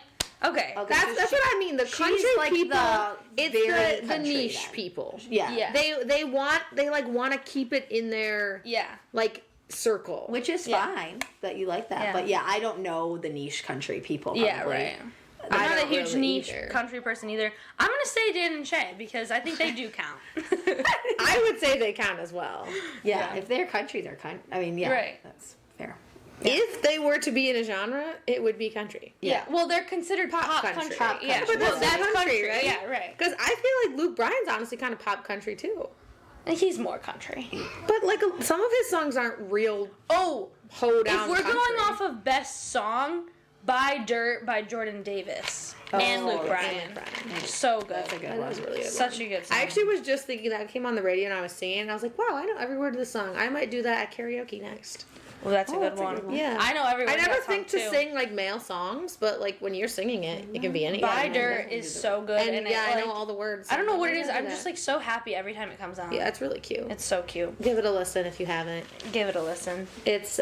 okay. Okay. That's what I mean. The she's country like people, the very it's the country niche then. people. Yeah. Yeah. They want to keep it in their Yeah. like circle. Which is Yeah. fine that you like that, Yeah. but yeah, I don't know the niche country people. Yeah, probably. right. I I'm not a don't huge really niche either. country person either. I'm going to say Dan and Shay because I think they do count. I would say they count as well. Yeah, Yeah. if they're country, they're country. I mean, yeah, Right. that's fair. If they were to be in a genre, it would be country. Yeah. Well, they're considered pop country. country. Pop Yeah. country. But that's Well, not country, right? Yeah, right. Because I feel like Luke Bryan's honestly kind of pop country too. And he's more country. But like some of his songs aren't real Oh, hoe down. if we're country. going off of best song, Buy Dirt by Jordan Davis and Luke Bryan. So good. That's a good That one. was really a good Such one. a good song. I actually was just thinking that came on the radio and I was singing and I was like, wow, I know every word of this song. I might do that at karaoke next. Well, that's a good that's a one. good one. Yeah. I know everyone. I never that think song to too. sing like male songs, but like when you're singing it, it can be any. Buy yeah, Dirt is so good, And, and yeah, it, I know like, all the words. I don't know what it is. I I'm know just that. like so happy every time it comes on. Yeah, it's really cute. It's so cute. Give it a listen if you haven't. Give it a listen. It's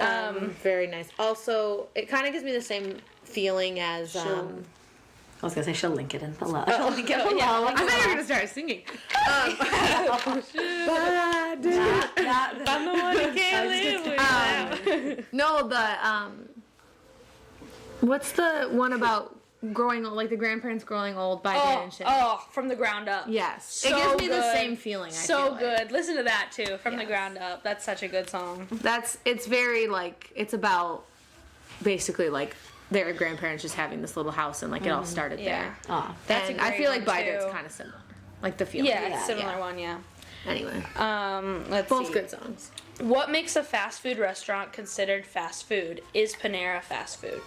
very nice. Also, it kind of gives me the same feeling as. I was gonna say she'll link it in below. Oh, She'll link it below. yeah. like I thought you were that. gonna start singing. I'm the one who can't live without. No, the what's the one about growing old, like the grandparents growing old by Dan and Shay? From the ground up. Yes, So it gives me the good. same feeling. I So feel like. good. Listen to that too, from the ground up. That's such a good song. It's very like it's about basically like their grandparents just having this little house and like it all started Yeah. there. Aw. That's And a I great feel like one, By too. Dirt's kind of similar, like the feeling. Yeah, Yeah, similar yeah. one. Yeah. Anyway, Let's both see. good songs. What makes a fast food restaurant considered fast food? Is Panera fast food?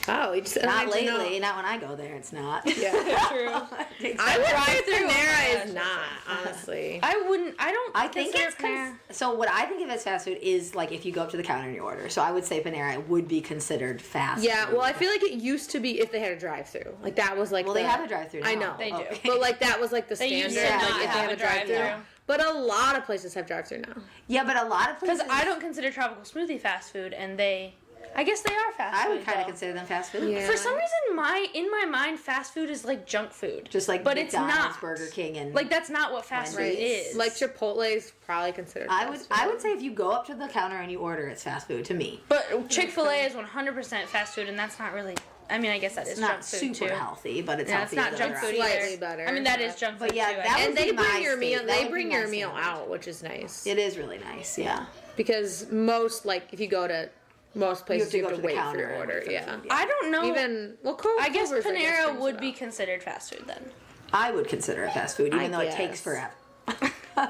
Oh, you just Not lately. Not when I go there. It's not. Yeah. True. I would say Drive-through. Panera is not, honestly. I wouldn't. I don't. I think consider it's Panera. so. What I think of as fast food is like if you go up to the counter and you order. So I would say Panera would be considered fast. Yeah, food. well, I feel like it used to be if they had a drive-through. Like that was like. Well, the, they have a drive-through now. I know They do. Okay. but like that was like the They standard. used to like not if they have have a a drive-through. drive-thru. But a lot of places have drive-through now. Yeah, but a lot of places. Because I don't consider tropical smoothie fast food, and they. I guess they are fast I food. would kind of though. consider them fast food. Yeah. For some reason, in my mind, fast food is like junk food. Just like but it's McDonald's, not. Burger King, and Like that's not what fast food Wendy's. is. Like Chipotle is probably considered. I fast would. food. I would say if you go up to the counter and you order, it's fast food to me. But Chick-fil-A is 100% fast food, and that's not really. I mean, I guess that is It's junk not food super too. healthy, but it's Yeah, it's healthy. not junk food Slightly either. better, I mean, that is but- junk But food yeah, too. I that guess. would And they be bring my your meal. state. That They would bring be your my meal standard. out, which is nice. It is really nice. Yeah. Because most like if you go to most places you have to the wait for counter your and order. wait for the Yeah. food, I don't know. Even I guess Culver's, Panera brings would it be out. considered fast food then. I would consider it fast food, even I though it takes guess. forever.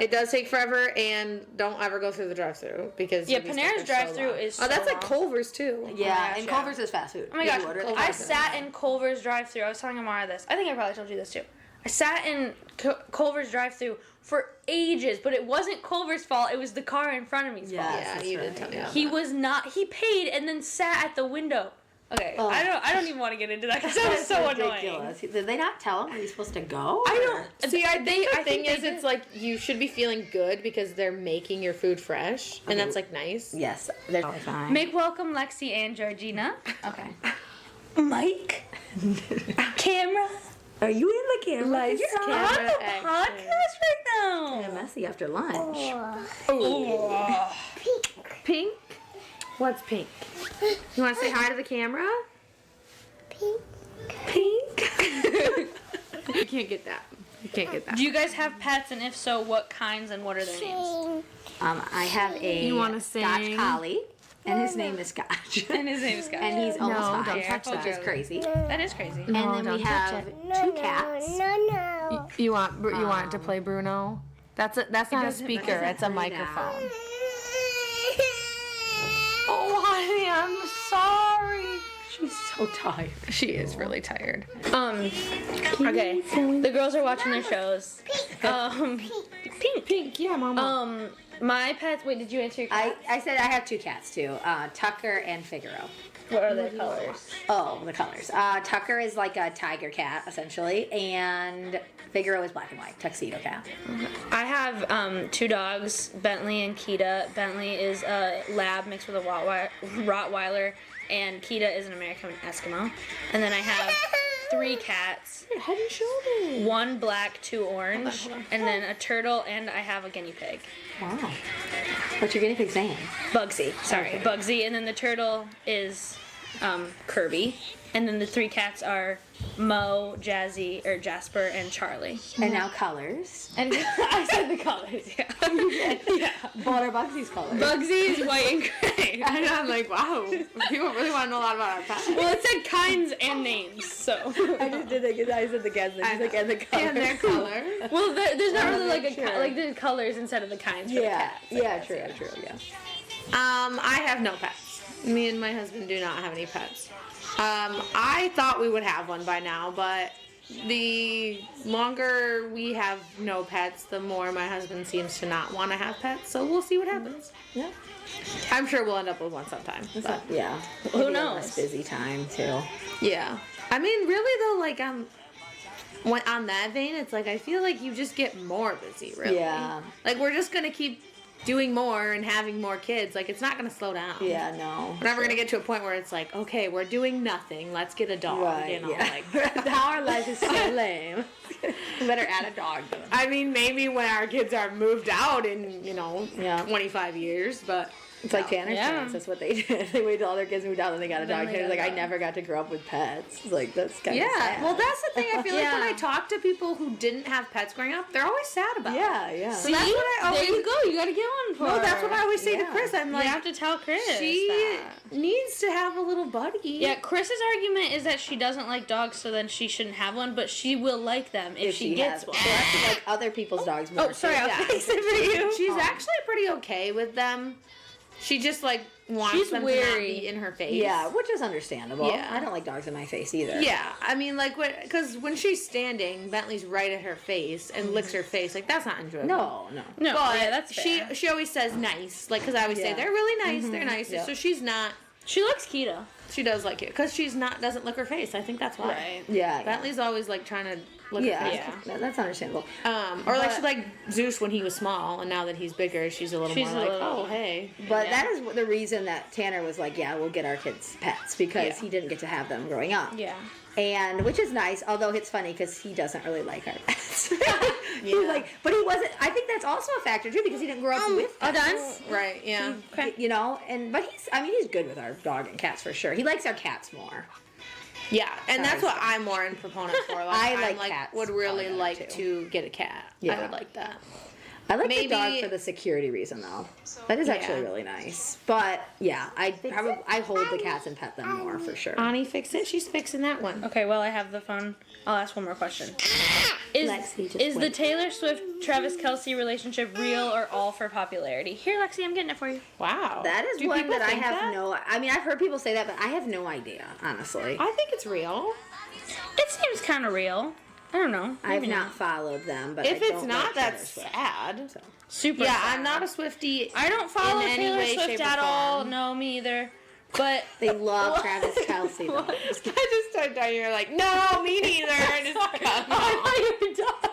It does take forever, and don't ever go through the drive-through because Yeah, you'll be stuck Panera's there so drive-through long. is. So Oh, that's like long. Culver's too. Yeah, gosh, and yeah. Culver's is fast food. Oh my If gosh, you order it, I Culver's is sat fast in Culver's drive-through. I was telling Amara this. I think I probably told you this too. sat in Culver's drive-thru for ages, but it wasn't Culver's fault. It was the car in front of me's fault. Yeah, you did tell me that. He was not. He paid and then sat at the window. Okay, Oh. I don't even want to get into that because that was so annoying. Did they not tell him where he's supposed to go? I don't see. I think the thing they is, did. it's like you should be feeling good because they're making your food fresh, and that's like nice. Yes, they're totally fine. Make welcome Lexi and Georgina. Okay. Mike. Camera. Are you in the camera? You're on camera the action. podcast right Kinda now. messy after lunch. Pink. What's pink? You want to say hi to the camera? Pink. You can't get that. You can't get that. Do you guys have pets, and if so, what kinds and what are their names? I have a You wanna Scotch sing? Collie, and his name is Scotch. And his name is Scott. And he's almost No, 5, don't touch which is that. crazy. That is crazy. And then we don't have touch 2 cats. You want to play Bruno? That's not a doesn't- speaker. doesn't It's a play microphone. Oh, honey, I'm sorry. She's so tired. She is really tired. Okay. The girls are watching their shows. Pink, yeah, Mama. My pets. Wait, did you answer your cat? I said I have 2 cats too, Tucker and Figaro. What are their colors? Oh, the colors. Tucker is like a tiger cat, essentially, and Figaro is black and white, tuxedo cat. I have 2 dogs, Bentley and Kita. Bentley is a lab mixed with a Rottweiler, and Kita is an American Eskimo. And then I have 3 cats, Head and shoulders. 1 black, 2 orange, and then a turtle, and I have a guinea pig. Wow. What's your guinea pig's name? Bugsy, sorry, Bugsy. And then the turtle is Kirby. And then the 3 cats are Mo, Jasper, and Charlie. And now colors. And I said the colors, yeah. What are Bugsy's colors? Bugsy is white and gray. I know, I'm like, wow. People really want to know a lot about our pets. Well, it said kinds and names, so. I just did it because I said the cats, and the colors. And their color. Well, there's not really like sure. like the colors instead of the kinds for the Yeah, cats. yeah, true, yeah. I have no pets. Me and my husband do not have any pets. I thought we would have one by now, but the longer we have no pets, the more my husband seems to not want to have pets. So we'll see what happens. Yeah. I'm sure we'll end up with one sometime. But Yeah. Who Maybe a knows? less busy time too. yeah, I mean, really though, like on that vein, it's like I feel like you just get more busy. Really. Yeah. Like we're just gonna keep doing more and having more kids. Like it's not gonna slow down. Yeah, no. We're never gonna get to a point where it's like, okay, we're doing nothing. Let's get a dog. Right, You know, yeah. like Our life is so lame. We better add a dog to it. I mean, maybe when our kids are moved out in, Yeah. 25 years, but It's like Tanner's Yeah. parents. That's what they did. They waited till all their kids moved out and they got a Then dog. they Tanner's got like, a I dog. never got to grow up with pets. It's like, that's kind of yeah. sad. Well, that's the thing. I feel like when Yeah. I talk to people who didn't have pets growing up, they're always sad about it. Yeah, yeah. So that's what I always. There you go. You gotta get one for No, that's what I always say to Yeah. Chris. I'm You like, have to tell Chris. she that. needs to have a little buddy. Yeah, Chris's argument is that she doesn't like dogs, so then she shouldn't have one, but she will like them if she gets has one. So that's like other people's dogs more. Oh, sorry, I'll Yeah. fix it for you. She's actually pretty okay with them. She just like wants She's them to wary. not be in her face. Yeah, which is understandable. Yeah. I don't like dogs in my face either. Yeah, I mean, like, because when she's standing, Bentley's right at her face and licks her face. Like, that's not enjoyable. No, no. No, But yeah, that's fair. she always says nice. Like, because I always say, Yeah. they're really nice, they're nice. Yeah. So she's not, She likes Kita. she does like it. Because she's not, doesn't lick her face. I think that's why. Right. Yeah. Bentley's always, like, trying to lick Yeah, her face. that's understandable. Or, like, But- she like Zeus when he was small, and now that he's bigger, she's a little She's more a like, little- oh, hey. But Yeah. that is the reason that Tanner was like, yeah, we'll get our kids pets because Yeah. he didn't get to have them growing up. Yeah. And which is nice, although it's funny because he doesn't really like our pets. He's like, but he wasn't. I think that's also a factor too because he didn't grow up with All pets. done? Right, yeah. You know, but he's good with our dog and cats for sure. He likes our cats more. Yeah, and that's Sorry. what I'm more in proponent for. Like, I I'm like cats would really probably like too. to get a cat. I Yeah. would like that. I like Maybe- the dog for the security reason though. That is actually Yeah. really nice. But yeah, I hold the cats and pet them more for sure. Ani, fix it. She's fixing that one. Okay, well, I have the phone. I'll ask one more question. Lexi, just Is the wait. Taylor Swift Travis Kelce relationship real or all for popularity? Here, Lexi, I'm getting it for you. Wow. That is Do one people that I think have that? no. I mean, I've heard people say that, but I have no idea, honestly. I think it's real. It seems kind of real. I don't know. I've Maybe not followed them, but If I it's don't not, like that's Taylor Swift, sad. so. Super. Yeah, sad. I'm not a Swiftie. I don't follow in any Taylor way, Swift shape, or at all. form. No, me either. But They love Travis Kelce, though. I just started talking. You're like, no, me neither. And it's cut me I off. thought you were done.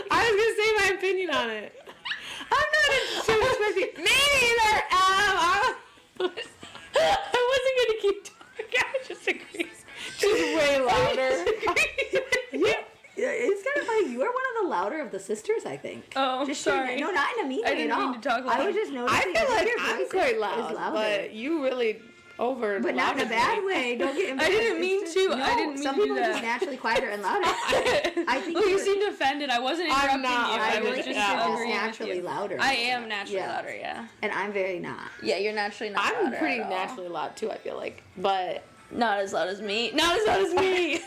I was gonna say my opinion on it. I'm not a Taylor Swiftie. Me neither. I wasn't gonna keep talking. I just agreed. She's way louder. Yeah, it's kind of funny. You are one of the louder of the sisters, I think. Oh, Just so you sorry. know. No, not in a mean way I didn't at all. mean to talk I loud. was just noticing. I feel like your I'm voice quite is loud, louder. but you really over. But not in a bad way. Don't get embarrassed. didn't mean It's to. just- I no, didn't mean some to do people are just that. naturally quieter and louder. I think Well, you you're- seemed offended. I wasn't I'm interrupting not. you. I I really was think just you're just agreeing with naturally you. louder. I am naturally Yeah. louder, yeah. And I'm very not. Yeah, you're naturally not I'm louder pretty at all. naturally loud too. I feel like, but Not as loud as me. Not as loud as me.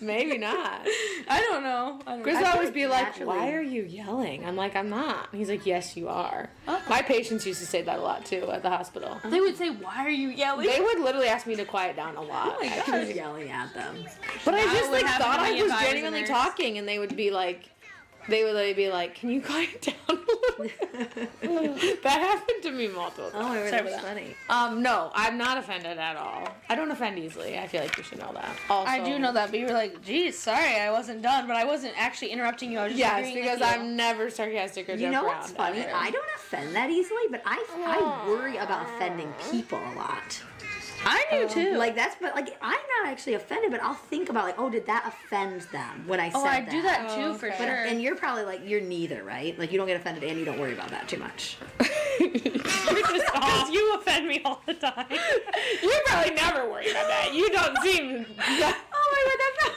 maybe not. I don't know. I don't Chris know. will feel always like be like, naturally- "Why are you yelling?" I'm like, "I'm not." He's like, "Yes, you are." Oh. My patients used to say that a lot too at the hospital. They would say, "Why are you yelling?" They would literally ask me to quiet down a lot. my I was yelling at them. But I That just would like happen thought to I me if was I was a genuinely nurse. talking, and they would be like, "Can you quiet down a little bit?" That happened to me multiple times. Oh, my word, Sorry that's about funny. No, I'm not offended at all. I don't offend easily. I feel like you should know that. Also, I do know that, but you were like, "Geez, sorry, I wasn't done," but I wasn't actually interrupting you. I was just Yes, agreeing because with you. I'm never sarcastic or You jump know around. what's funny? ever. I don't offend that easily, but I worry about offending people a lot. I do too. Like I'm not actually offended, but I'll think about like, oh, did that offend them when I said oh, I that? do that too Oh, for okay. But, sure. and you're probably like, you're neither, right? Like you don't get offended and you don't worry about that too much. Because you offend me all the time. You probably never worry about that. You don't seem. Oh my god, that's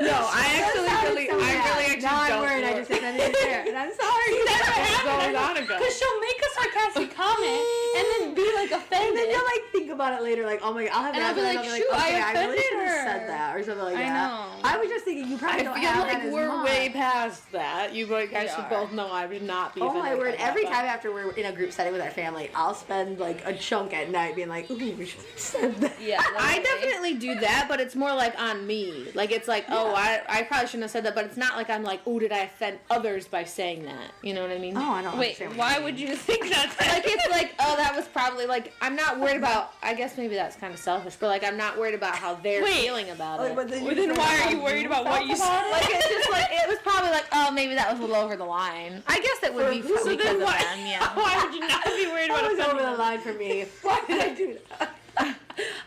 No, I actually now I'm don't worried I worry. just offended you there, and I'm sorry. What's going on, Annika? Because she'll make a sarcastic comment and then be like And offended. then you'll like think about it later, like, oh my god, I'll have And that, I'll be and like, I'll shoot, I okay, I really offended should have her. said that or something like I that. know. I was just thinking you probably I don't feel have like that as we're much. way past that. You guys We should are. both know I would not be Oh offended my word! by that, Every but- time after we're in a group setting with our family, I'll spend like a chunk at night being like, "Ooh, we should have said that." Yeah, I definitely do that, but it's more like on me. Like it's like, oh, I probably shouldn't have said that, but it's not like I'm like, oh, did I offend others by saying that? You know what I mean? Oh, I don't Wait, understand. why would you think that? Like it's like, oh, that was probably like I'm not worried about. I guess maybe that's kind of selfish, but like I'm not worried about how they're Wait. feeling about Like, it. but then Well, you're then saying why are how you worried about what you felt said? about Like it's just like it was probably like, oh, maybe that was a little over the line. I guess it would be who? So because then of why? them, yeah. Why would you not be worried about That was over offending the them? line for me. Why did I do that?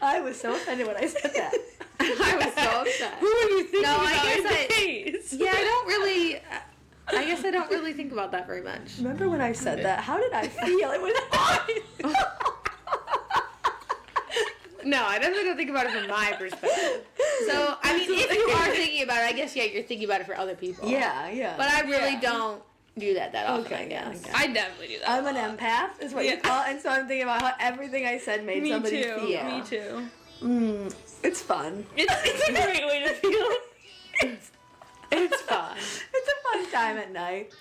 I was so offended when I said that. I was so upset. Who are you thinking No, I about guess in I- the case? Yeah, I don't really. I guess I don't really think about that very much. Remember when I said that? How did I feel? It was awful. No, I definitely don't think about it from my perspective. So, I mean, if you are thinking about it, I guess, yeah, you're thinking about it for other people. Yeah. But I really Yeah. don't do that often, Okay, I guess. yeah, I definitely do that. I'm an empath, is what Yeah. you call it, and so I'm thinking about how everything I said made Me somebody too. feel. Me too. It's fun. It's a great way to feel. It's fun. It's a fun time at night.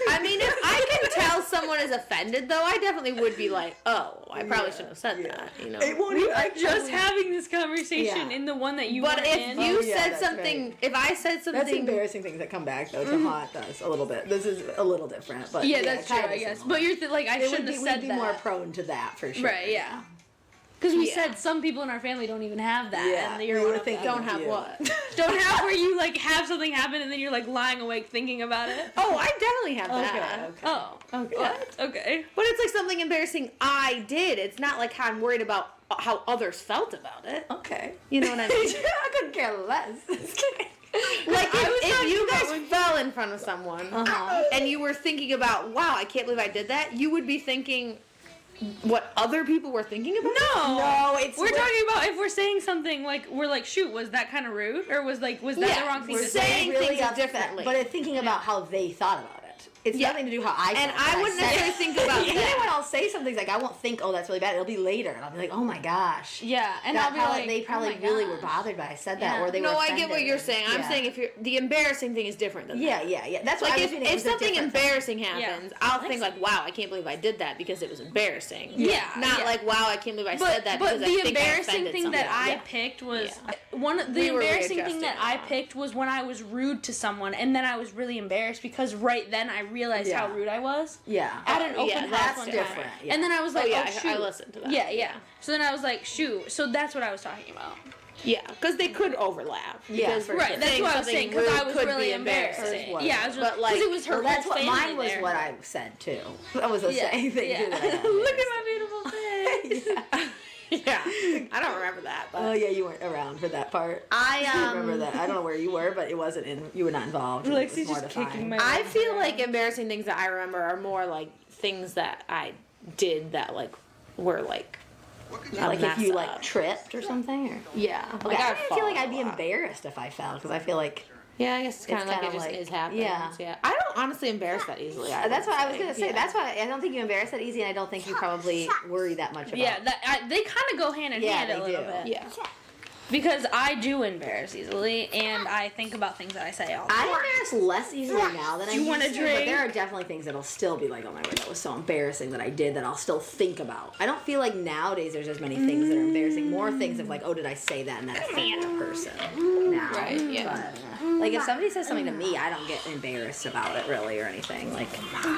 I mean, if I can tell someone is offended, though, I definitely would be like, oh, I probably shouldn't have said that, you know? It won't We even were just have. having this conversation Yeah. in the one that you But were if in. you Oh, yeah, said that's something, right. if I said something... That's embarrassing things that come back though to haunt us a little bit. This is a little different, but yeah, that's true, kinda I guess. similar. But you're like, I It would shouldn't be, have we'd said be that. more prone to that for sure. Right, yeah. Because we Yeah. said some people in our family don't even have that. Yeah, and you're we one were of thinking them. Don't have you. what? Don't have where you like have something happen and then you're like lying awake thinking about it. Oh, I definitely have that. Okay. Oh. Okay. What? Okay. But it's like something embarrassing I did. It's not like how I'm worried about how others felt about it. Okay. You know what I mean? I couldn't care less. Like if talking you about guys when- fell in front of someone and you were thinking about, wow, I can't believe I did that, you would be thinking what other people were thinking about. No. No, it's We're talking about if we're saying something like we're like, shoot, was that kind of rude or was that the wrong thing we're to saying say? things upset, differently. but thinking about how they thought about it. It's nothing to do how I felt. And I wouldn't necessarily think about Even that. when I'll say something like, I won't think, oh, that's really bad. It'll be later, and I'll be like, oh my gosh. Yeah, and That I'll be probably, like, they probably oh my really were gosh. bothered by I said that, Yeah. or they were No, I get offended. what you're saying. I'm Yeah. saying if you're the embarrassing thing is different than that. Yeah. That's what Like I if, was feeling. It if was a something different thing. embarrassing happens, I'll think like, wow, I can't believe I did that because it was embarrassing. Yeah, Not yeah. like, wow, I can't believe I said that But because the I think I embarrassing offended thing somebody. that I Yeah. picked was Yeah. one of the We were embarrassing thing that readjusting I now. picked was when I was rude to someone, and then I was really embarrassed because right then I realized how Yeah. rude I was. Yeah. At an open yeah, house that's one different. time. Yeah. And then I was like, Oh, yeah, oh, I shoot. listened to that. Yeah. So then I was like, shoot. So that's what I was talking about. Yeah, because they could overlap. Yeah, Because for Right, sure. that's saying what I was something saying because rude I was could really be embarrassing. embarrassing. Yeah, I was But, because like, it was her Well, that's whole what family mine was. there. What I said too. That was the Yeah, same thing yeah. too. That I got Look at embarrassed. my beautiful face. Yeah, I don't remember that. But Oh yeah, you weren't around for that part. I remember that. I don't know where you were, but it wasn't in. You were not involved. It was Lexi's just mortifying. kicking my. I feel like embarrassing things that I remember are more like things that I did that like were like Like if you mess like up. tripped or something. Or, Yeah, like I fall feel like I'd a be lot. embarrassed if I fell because I feel like Yeah, I guess it's kind of like kinda it just like- is happening. yeah. Yeah, I don't honestly embarrass that easily. that's what I was gonna say. Yeah. That's why I don't think you embarrass that easy, and I don't think you probably worry that much about. Yeah, they kind of go hand in Yeah, hand they a little do. bit. Yeah. Because I do embarrass easily, and I think about things that I say all the time. I embarrass less easily now than I Do you used want a to, drink? but there are definitely things that'll still be like, oh my word, that was so embarrassing that I did that I'll still think about. I don't feel like nowadays there's as many things that are embarrassing. More things of like, oh, did I say that and that offended a person now? Right, yeah. But, like if somebody says something to me, I don't get embarrassed about it really or anything. Like,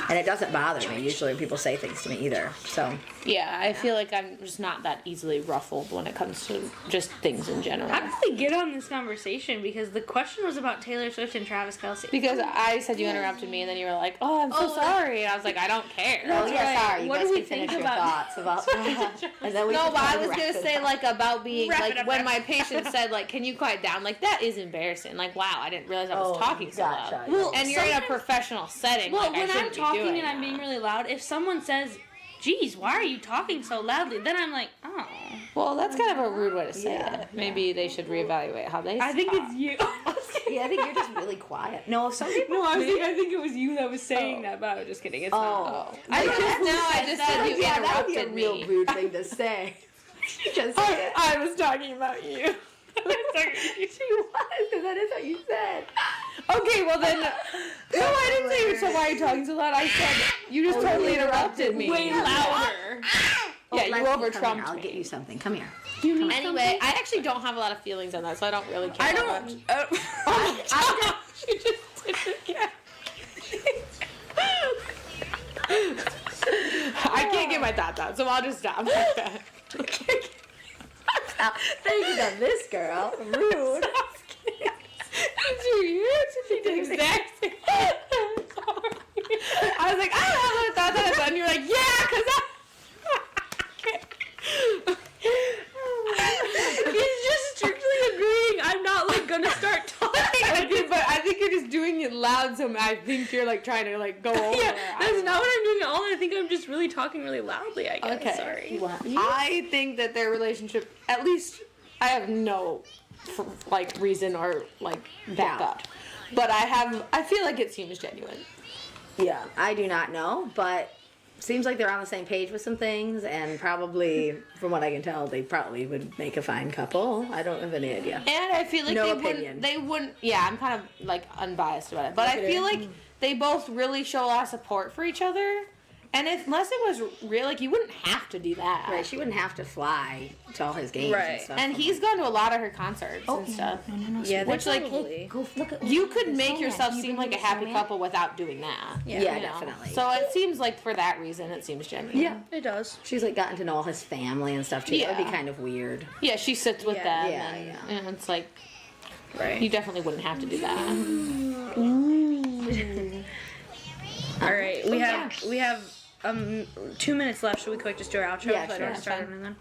and it doesn't bother me usually when people say things to me either. So Yeah, I feel like I'm just not that easily ruffled when it comes to just things in general. How did we get on this conversation? Because the question was about Taylor Swift and Travis Kelce. Because I said you interrupted me, and then you were like, "Oh, I'm so sorry." And I was like, "I don't care." oh yeah, right. sorry. You What guys do we can finish think your about- thoughts about that. And then we No, can but I kinda was wrap gonna it say up. like about being Wrap it like up, when wrap my it patient said like, "Can you quiet down?" Like that is embarrassing. Like wow, I didn't realize I was Oh, talking so gotcha. loud. Well, And you're in a sometimes- professional setting. Well, like, I when I'm shouldn't be talking doing and I'm that. being really loud, if someone says, geez, why are you talking so loudly? Then I'm like, oh. Well, that's kind of a rude way to say Yeah. it. Maybe they should reevaluate how they. I think talk. it's you. Yeah, I think you're just really quiet. No, some people. I think it was you that was saying that, but I was just kidding. It's not. Oh, I Yeah, just now I just said you yeah, that would be a interrupted real me. rude thing to say. You just said it. I was talking about you. She was, because that is what you said. Okay, well then. No, I didn't say. So why are you talking so loud? I said you just totally interrupted me. Way louder. Yeah, you Lexi, come over here. trumped I'll me. get you something. Come here. Anyway, I actually don't have a lot of feelings on that, so I don't really care. I that much. don't. She just did it again. I can't get my thoughts out, so I'll just stop like that. Thank you, done this girl. Rude. She did exact same. I was like, I don't have a lot of thoughts on it, but you're like, yeah, because He's just strictly agreeing. I'm not like gonna start talking. Okay, but I think you're just doing it loud, so I think you're like trying to like go over. Yeah, I that's don't not what I'm doing at all. I think I'm just really talking really loudly. I guess. Okay. Sorry. I think that their relationship, at least, I have no like reason or like backup, but I feel like it seems genuine. Yeah, I do not know, but seems like they're on the same page with some things, and probably, from what I can tell, they probably would make a fine couple. I don't have any idea. And I feel like No they opinion. wouldn't. Yeah, I'm kind of like unbiased about it, but I feel like they both really show a lot of support for each other. And unless it was real, like you wouldn't have to do that. Right, she wouldn't have to fly to all his games Right. and stuff. And he's gone to a lot of her concerts and stuff. Yeah, Which like Go look at you could make yourself seem like a happy couple without doing that. Yeah, you know? definitely. So it seems like for that reason, it seems genuine. Yeah, it does. She's like gotten to know all his family and stuff too. That would Yeah. be kind of weird. Yeah, she sits with Yeah. them. Yeah, and it's like Right. you definitely wouldn't have to do that. All right. We have 2 minutes left. Should we quick just do our outro? Yeah, Let sure. her start and then.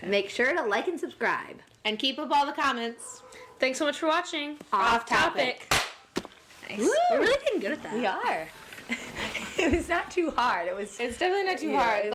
Make sure to like and subscribe. And keep up all the comments. Thanks so much for watching. Off topic. Nice. Woo! We're really getting good at that. We are. It was not too hard. It was. It's definitely not too Yeah, hard.